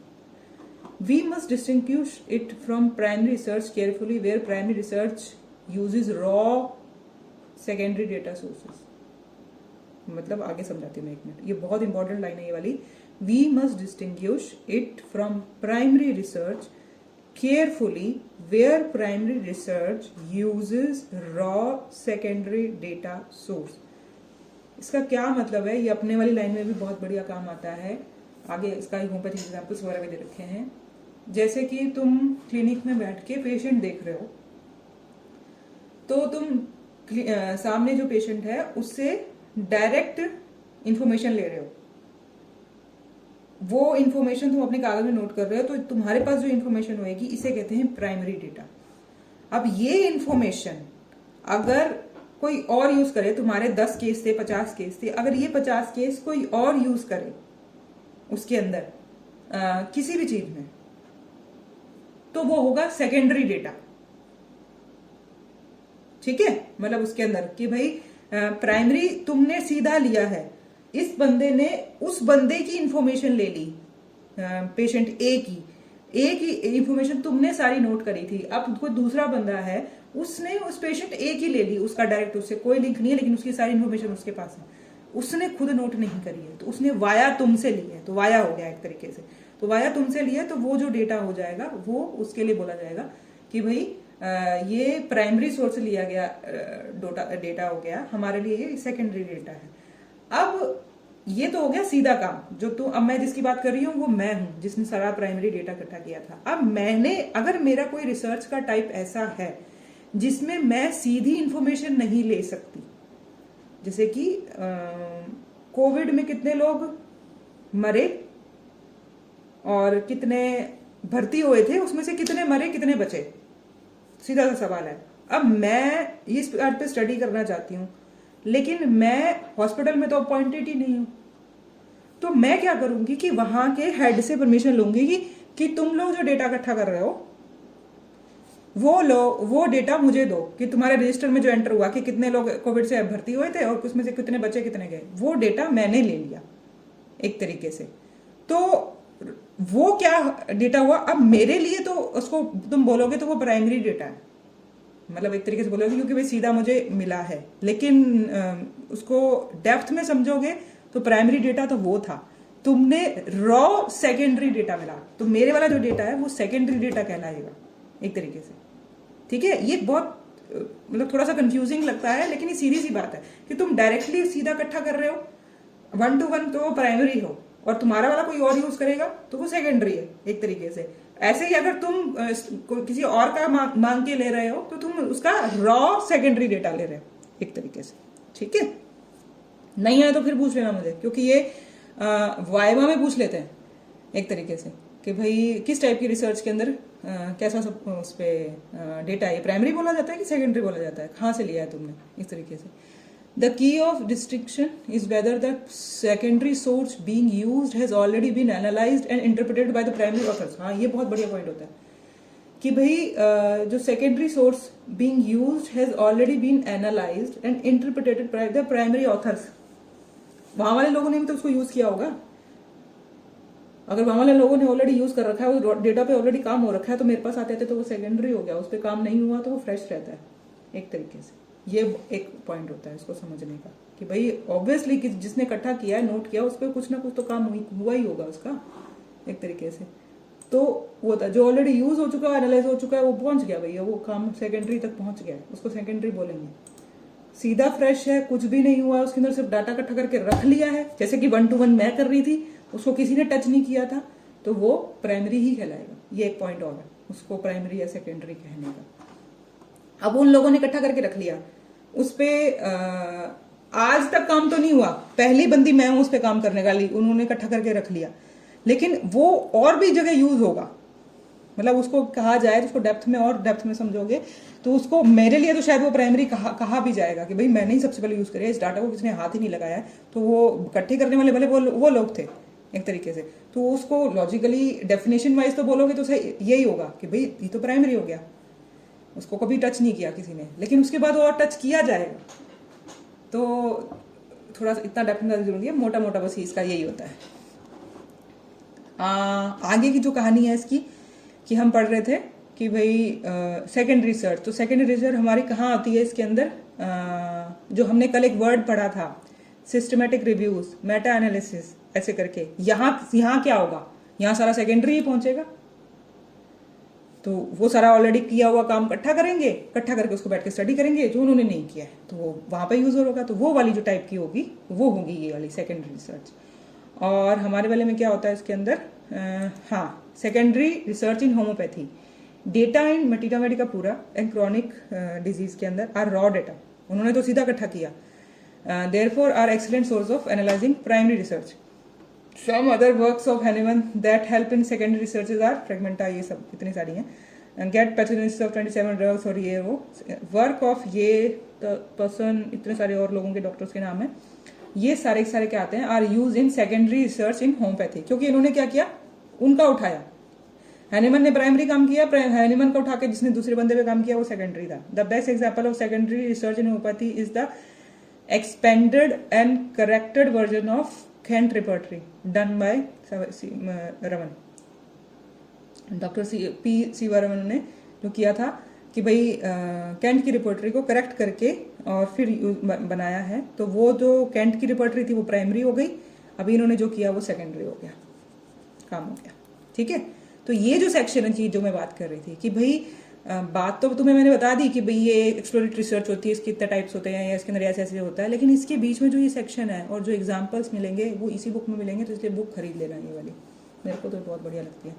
We must distinguish it from primary research carefully where primary research uses raw secondary data sources. मतलब आगे समझाती हूँ मैं, एक मिनट, ये बहुत इंपॉर्टेंट लाइन है ये वाली। We must distinguish it from primary research carefully where primary research uses raw secondary data source। इसका क्या मतलब है, ये अपने वाली लाइन में भी बहुत बढ़िया काम आता है। आगे इसका होम्योपैथिक एग्जांपल्स वगैरह भी दे रखे हैं। जैसे कि तुम क्लिनिक में बैठ के पेशेंट देख रहे हो, तो तुम सामने जो पेशेंट है उससे डायरेक्ट इंफॉर्मेशन ले रहे हो। वो इन्फॉर्मेशन तुम अपने कागज में नोट कर रहे हो, तो तुम्हारे पास जो इन्फॉर्मेशन होएगी इसे कहते हैं प्राइमरी डेटा। अब ये इन्फॉर्मेशन अगर कोई और यूज करे, तुम्हारे 10 केस थे, 50 केस थे, अगर ये 50 केस कोई और यूज करे उसके अंदर किसी भी चीज में, तो वो होगा सेकेंडरी डेटा। ठीक है, मतलब उसके अंदर कि भाई प्राइमरी तुमने सीधा लिया है, इस बंदे ने उस बंदे की इंफॉर्मेशन ले ली, पेशेंट ए की इंफॉर्मेशन तुमने सारी नोट करी थी। अब कोई दूसरा बंदा है, उसने उस पेशेंट ए की ले ली, उसका डायरेक्ट उससे कोई लिंक नहीं है, लेकिन उसकी सारी इंफॉर्मेशन उसके पास है, उसने खुद नोट नहीं करी है, तो उसने वाया तुमसे ली है, तो वाया हो गया एक तरीके से। तो वाया तुमसे लिया, तो वो जो डेटा हो जाएगा वो उसके लिए बोला जाएगा कि भाई ये प्राइमरी सोर्स से लिया गया डेटा हो गया, हमारे लिए ये सेकेंडरी डेटा है। अब ये तो हो गया सीधा काम, जो तो अब मैं जिसकी बात कर रही हूँ वो मैं हूं जिसने सारा प्राइमरी डेटा इकट्ठा किया था। अब मैंने, अगर मेरा कोई रिसर्च का टाइप ऐसा है जिसमें मैं सीधी इंफॉर्मेशन नहीं ले सकती, जैसे कि कोविड में कितने लोग मरे और कितने भर्ती हुए थे, उसमें से कितने मरे कितने बचे, सीधा सा सवाल है। अब मैं इस बात पे स्टडी करना चाहती हूँ, लेकिन मैं हॉस्पिटल में तो अपॉइंटेड ही नहीं हूं, तो मैं क्या करूंगी कि वहां के हेड से परमिशन लूंगी कि तुम लोग जो डेटा इकट्ठा कर रहे हो वो डेटा मुझे दो, कि तुम्हारे रजिस्टर में जो एंटर हुआ कि कितने लोग कोविड से भर्ती हुए थे और उसमें से कितने बचे कितने गए, वो डेटा मैंने ले लिया एक तरीके से। तो वो क्या डेटा हुआ, अब मेरे लिए तो उसको तुम बोलोगे तो वो प्राइमरी डेटा है, मतलब एक तरीके से बोलोगे क्योंकि भाई सीधा मुझे मिला है, लेकिन उसको डेप्थ में समझोगे तो प्राइमरी डेटा तो वो था, तुमने रॉ सेकेंडरी डेटा मिला, तो मेरे वाला जो डेटा है वो सेकेंडरी डेटा कहलाएगा एक तरीके से। ठीक है, ये बहुत मतलब थोड़ा सा कंफ्यूजिंग लगता है, लेकिन ये सीधी सी बात है कि तुम डायरेक्टली सीधा इकट्ठा कर रहे हो, 1 to 1 तो प्राइमरी हो, और तुम्हारा वाला कोई और यूज करेगा तो वो सेकेंडरी है एक तरीके से। ऐसे ही अगर तुम किसी और का मांग के ले रहे हो तो तुम उसका रॉ सेकेंडरी डेटा ले रहे हो एक तरीके से। ठीक है, नहीं है तो फिर पूछ लेना मुझे, क्योंकि ये वाइवा में पूछ लेते हैं एक तरीके से कि भाई किस टाइप की रिसर्च के अंदर कैसा सब उस पर डेटा है, प्राइमरी बोला जाता है कि सेकेंडरी बोला जाता है, कहाँ से लिया है तुमने, इस तरीके से। The key of distinction is whether the secondary source being used has already been analyzed and interpreted by the primary authors। हाँ, ये बहुत बढ़िया पॉइंट होता है कि भाई जो secondary source being used has already been analyzed and interpreted by the primary authors। वहां वाले लोगों ने भी तो उसको यूज किया होगा। अगर वहां वाले लोगों ने ऑलरेडी यूज कर रखा है, वो डेटा पे ऑलरेडी काम हो रखा है, तो मेरे पास आते थे तो वो सेकेंडरी हो गया, उस पर काम नहीं हुआ तो वो फ्रेश रहता है एक तरीके से। ये एक पॉइंट होता है इसको समझने का कि भाई ऑब्वियसली कि जिसने इकट्ठा किया है, नोट किया, उस पर कुछ ना कुछ तो काम हुआ ही होगा उसका एक तरीके से। तो वो था जो ऑलरेडी यूज हो चुका है, एनालाइज हो चुका है, वो पहुंच गया भैया, वो काम सेकेंडरी तक पहुंच गया है, उसको सेकेंडरी बोलेंगे। सीधा फ्रेश है, कुछ भी नहीं हुआ, उसके अंदर सिर्फ डाटा इकट्ठा करके रख लिया है, जैसे कि 1 to 1 मैं कर रही थी, उसको किसी ने टच नहीं किया था, तो वो प्राइमरी ही कहलाएगा। ये एक पॉइंट और है उसको प्राइमरी या सेकेंडरी कहने का। अब उन लोगों ने इकट्ठा करके रख लिया, उस पे आज तक काम तो नहीं हुआ, पहली बंदी मैं हूं उस पे काम करने वाली, उन्होंने इकट्ठा करके रख लिया, लेकिन वो और भी जगह यूज होगा। मतलब उसको कहा जाए तो उसको डेप्थ में और डेप्थ में समझोगे तो उसको मेरे लिए तो शायद वो प्राइमरी कहा भी जाएगा कि भाई मैंने ही सबसे पहले यूज करिया, इस डाटा को किसने हाथ ही नहीं लगाया है, तो वो इकट्ठे करने वाले भले वो लोग थे एक तरीके से। तो उसको लॉजिकली डेफिनेशन वाइज तो बोलोगे तो सही यही होगा कि भाई ये तो प्राइमरी हो गया, उसको कभी टच नहीं किया किसी ने, लेकिन उसके बाद और टच किया जाएगा तो थोड़ा सा इतना डेप्थ में जरूरी है। मोटा मोटा बस इसका यही होता है। आगे की जो कहानी है इसकी कि हम पढ़ रहे थे कि भाई सेकेंडरी रिसर्च, तो सेकेंडरी रिसर्च हमारी कहाँ आती है इसके अंदर, जो हमने कल एक वर्ड पढ़ा था सिस्टमेटिक रिव्यूज, मेटा एनालिसिस, ऐसे करके। यहाँ क्या होगा, यहाँ सारा सेकेंडरी ही पहुंचेगा, तो वो सारा ऑलरेडी किया हुआ काम इकट्ठा करेंगे, इकट्ठा करके उसको बैठ के स्टडी करेंगे, जो उन्होंने नहीं किया है तो वो वहां पे यूज होगा, तो वो वाली जो टाइप की होगी वो होगी ये वाली सेकेंडरी रिसर्च। और हमारे वाले में क्या होता है इसके अंदर, हाँ, secondary research in homeopathy, data in materia Medica पूरा एंड क्रॉनिक डिजीज के अंदर आर रॉ डेटा, उन्होंने तो सीधा इकट्ठा किया, therefore are excellent source of analysing primary research. Some other works of Hahnemann that help in secondary researches are fragmenta, ये सब इतनी सारी हैं, and get pathogenesis of 27 drugs, और ये वो वर्क ऑफ ये पर्सन, इतने सारे और लोगों के डॉक्टर्स के नाम है, ये सारे सारे क्या आते हैं, are use in secondary research in homeopathy, क्योंकि इन्होंने क्या किया, उनका उठाया। हैनीमन ने प्राइमरी काम किया, हैनीमन का उठा के जिसने दूसरे बंदे पे काम किया वो सेकेंडरी था। The best example of secondary research in homeopathy is the expanded and corrected version of Kent repertory done by Raman, doctor P. Raman ने जो किया था कि भाई कैंट की रिपोर्टरी को करेक्ट करके और फिर बनाया है, तो वो जो कैंट की रिपोर्टरी थी वो प्राइमरी हो गई, अभी इन्होंने जो किया वो सेकेंडरी हो गया, काम हो गया। ठीक है, तो ये जो सेक्शन है जो मैं बात कर रही थी कि भाई बात तो तुम्हें मैंने बता दी कि भाई ये एक्सप्लोरेटरी रिसर्च होती है, इसके इतने टाइप्स होते हैं या इसके अंदर ऐसे ऐसे होता है, लेकिन इसके बीच में जो ये सेक्शन है और जो एग्जांपल्स मिलेंगे वो इसी बुक में मिलेंगे, तो इसलिए बुक खरीद लेना ये वाली, मेरे को तो बहुत बढ़िया लगती है।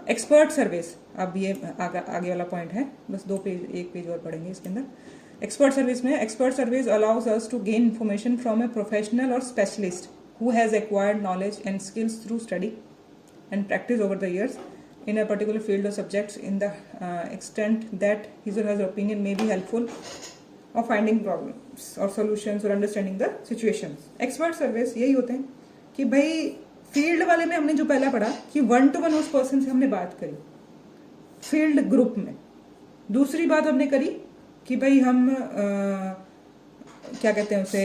एक्सपर्ट सर्विस, अब ये आगे वाला पॉइंट है, बस एक पेज और पढ़ेंगे इसके अंदर। एक्सपर्ट सर्विस में, expert service allows us to gain information from a professional or specialist who has acquired knowledge and skills through study and practice over the years in a particular field or subjects in the extent that his or her opinion may be helpful of finding problems or solutions or understanding the situations। expert service यही होते हैं कि भाई फील्ड वाले में हमने जो पहला पढ़ा कि 1 to 1 उस पर्सन से हमने बात करी फील्ड ग्रुप में। दूसरी बात हमने करी कि भाई हम क्या कहते हैं उसे,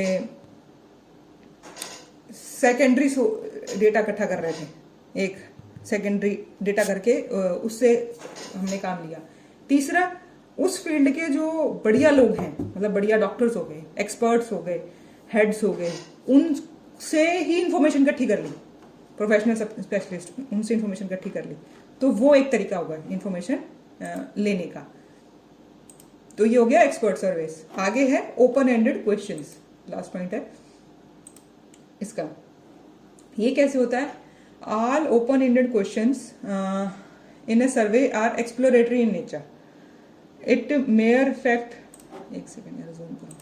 सेकेंडरी डेटा इकट्ठा कर रहे थे, एक सेकेंडरी डेटा करके उससे हमने काम लिया। तीसरा, उस फील्ड के जो बढ़िया लोग हैं, मतलब बढ़िया डॉक्टर्स हो गए, एक्सपर्ट्स हो गए, हेड्स हो गए, उनसे ही इंफॉर्मेशन इकट्ठी कर ली प्रोफेशनल स्पेशलिस्ट, उनसे इन्फॉर्मेशन इकट्ठी कर ली, तो वो एक तरीका होगा इन्फॉर्मेशन लेने का। तो ये हो गया एक्सपर्ट सर्विस। आगे है open ended questions, last point है इसका। ये कैसे होता है? All open ended questions in a survey are exploratory in nature. It mere fact, एक सेकेंड यार जूम करो,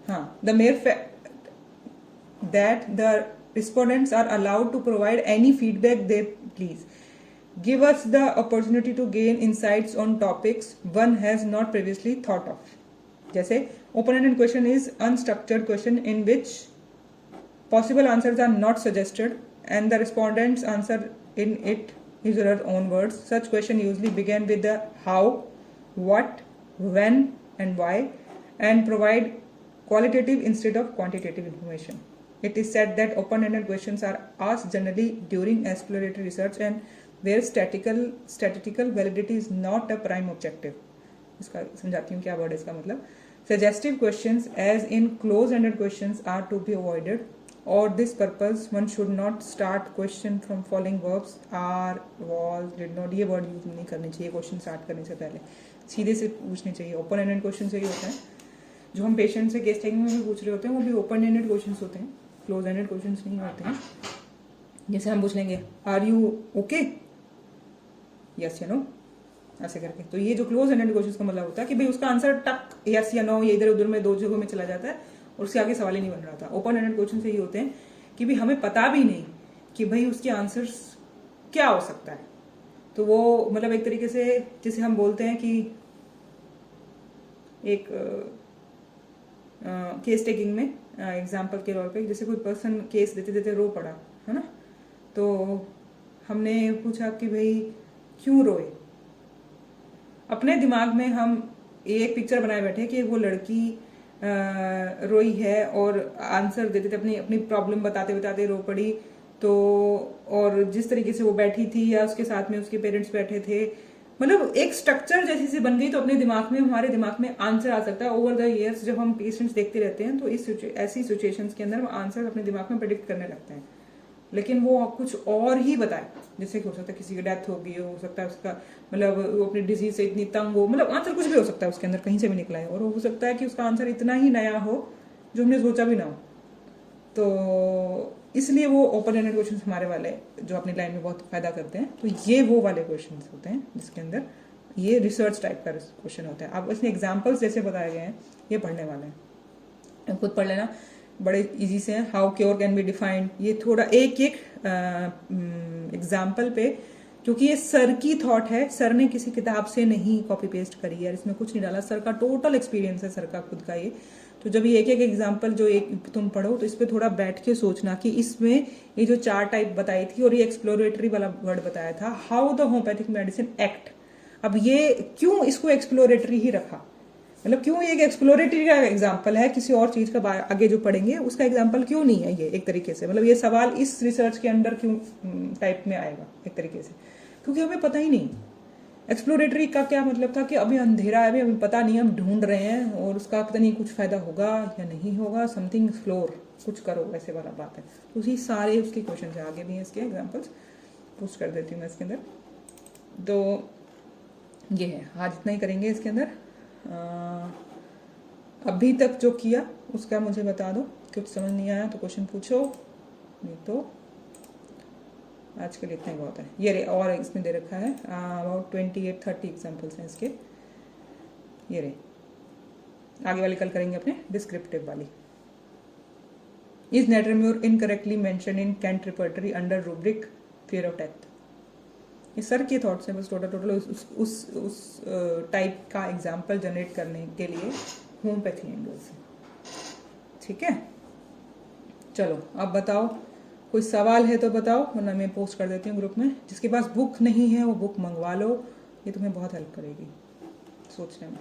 हाँ, the mere fact that the respondents are allowed to provide any feedback they please give us the opportunity to gain insights on topics one has not previously thought of. जैसे open-ended question is unstructured question in which possible answers are not suggested and the respondents answer in it use their own words. Such question usually begin with the how, what, when and why and provide qualitative instead of quantitative information. It is said that open-ended questions are asked generally during exploratory research and where statistical validity is not a prime objective. इसका समझाती हूँ क्या वर्ड है इसका मतलब। Suggestive questions as in close-ended questions are to be avoided. For this purpose one should not start question from following verbs are, was, did not, ये वर्ड यूज नहीं करनी चाहिए क्वेश्चन स्टार्ट करने से पहले, सीधे से पूछने चाहिए। ओपन एंडेड क्वेश्चन से ही होता है, जो हम पेशेंट से केस टेकिंग में भी पूछ रहे होते हैं वो भी ओपन एंडेड क्वेश्चंस होते हैं, क्लोज एंडेड क्वेश्चंस नहीं होते हैं। जैसे हम पूछ लेंगे आर यू ओके, यस या नो, ऐसे करके। तो ये जो क्लोज एंडेड क्वेश्चंस का मतलब होता है कि भाई उसका आंसर टक यस या नो, ये इधर उधर में दो जगहों में चला जाता है और उसके आगे सवाल ही नहीं बन रहा था। ओपन एंडेड क्वेश्चन से ये होते हैं कि भाई हमें पता भी नहीं कि भाई उसके आंसर्स क्या हो सकता है। तो वो मतलब एक तरीके से जिसे हम बोलते हैं कि एक केस टेकिंग में एग्जाम्पल के तौर पे, जैसे कोई पर्सन केस देते देते रो पड़ा है ना, तो हमने पूछा कि भाई क्यों रोए। अपने दिमाग में हम एक पिक्चर बनाए बैठे कि वो लड़की रोई है और आंसर देते थे, अपनी अपनी प्रॉब्लम बताते बताते रो पड़ी। तो और जिस तरीके से वो बैठी थी या उसके साथ में उसके पेरेंट्स बैठे थे, मतलब एक स्ट्रक्चर जैसी सी बन गई। तो अपने दिमाग में, हमारे दिमाग में आंसर आ सकता है। ओवर द ईयर्स जब हम पेशेंट्स देखते रहते हैं तो इस ऐसी सिचुएशंस के अंदर हम आंसर अपने दिमाग में प्रेडिक्ट करने लगते हैं, लेकिन वो कुछ और ही बताए। जैसे कि हो सकता है किसी की डेथ हो गई हो सकता है उसका मतलब वो अपनी डिजीज से इतनी तंग हो, मतलब आंसर कुछ भी हो सकता है उसके अंदर, कहीं से भी निकला है। और हो सकता है कि उसका आंसर इतना ही नया हो जो हमने सोचा भी ना हो। तो इसलिए वो ओपन एंडेड क्वेश्चंस हमारे वाले जो अपनी लाइन में बहुत फायदा करते हैं। तो ये वो वाले क्वेश्चंस होते हैं जिसके अंदर ये रिसर्च टाइप का क्वेश्चन होता है। अब इसमें एग्जाम्पल्स जैसे बताए गए हैं ये पढ़ने वाले हैं, खुद पढ़ लेना, बड़े इजी से हैं। How cure can be defined, ये थोड़ा एक एक एग्जाम्पल पे, क्योंकि ये सर की थॉट है, सर ने किसी किताब से नहीं कॉपी पेस्ट करी है, इसमें कुछ नहीं डाला, सर का टोटल एक्सपीरियंस है, सर का खुद का ये। तो जब ये एक एक एग्जाम्पल जो एक तुम पढ़ो तो इस पे थोड़ा बैठ के सोचना कि इसमें ये जो 4 टाइप बताई थी और ये एक्सप्लोरेटरी वाला वर्ड बताया था, how the homeopathic medicine act. अब ये क्यों इसको एक्सप्लोरेटरी ही रखा, मतलब क्यों ये एक एक्सप्लोरेटरी का एग्जाम्पल है, किसी और चीज का आगे जो पढ़ेंगे उसका एग्जाम्पल क्यों नहीं है ये, एक तरीके से मतलब ये सवाल इस रिसर्च के अंदर क्यों टाइप में आएगा एक तरीके से, क्योंकि हमें पता ही नहीं। एक्सप्लोरेटरी का क्या मतलब था कि अभी अंधेरा है, अभी हमें पता नहीं, हम ढूंढ रहे हैं और उसका पता नहीं कुछ फायदा होगा या नहीं होगा, समथिंग एक्सप्लोर, कुछ करो, वैसे वाला बात है। तो उसी सारे उसके क्वेश्चन है, आगे भी हैं इसके एग्जाम्पल्स, पोस्ट कर देती हूँ मैं इसके अंदर। तो ये है, आज इतना ही करेंगे इसके अंदर। अभी तक जो किया उसका मुझे बता दो, कुछ समझ नहीं आया तो क्वेश्चन पूछो, नहीं तो आज के लिए इतना ही बहुत है। ये रे, और इसमें दे रखा है अबाउट 28-30 एग्जाम्पल्स हैं इसके, ये रे। आगे वाली कल करेंगे अपने डिस्क्रिप्टिव वाली। Is natrum mur incorrectly mention in Kent repertory under rubric fear of death. ये सर के थॉट्स हैं बस, टोटल उस टाइप का एग्जाम्पल जनरेट करने के लिए होम्योपैथी एंगल से। ठीक है, चलो अब बताओ, कोई सवाल है तो बताओ, वरना मैं पोस्ट कर देती हूँ ग्रुप में। जिसके पास बुक नहीं है वो बुक मंगवा लो, ये तुम्हें बहुत हेल्प करेगी सोचने में।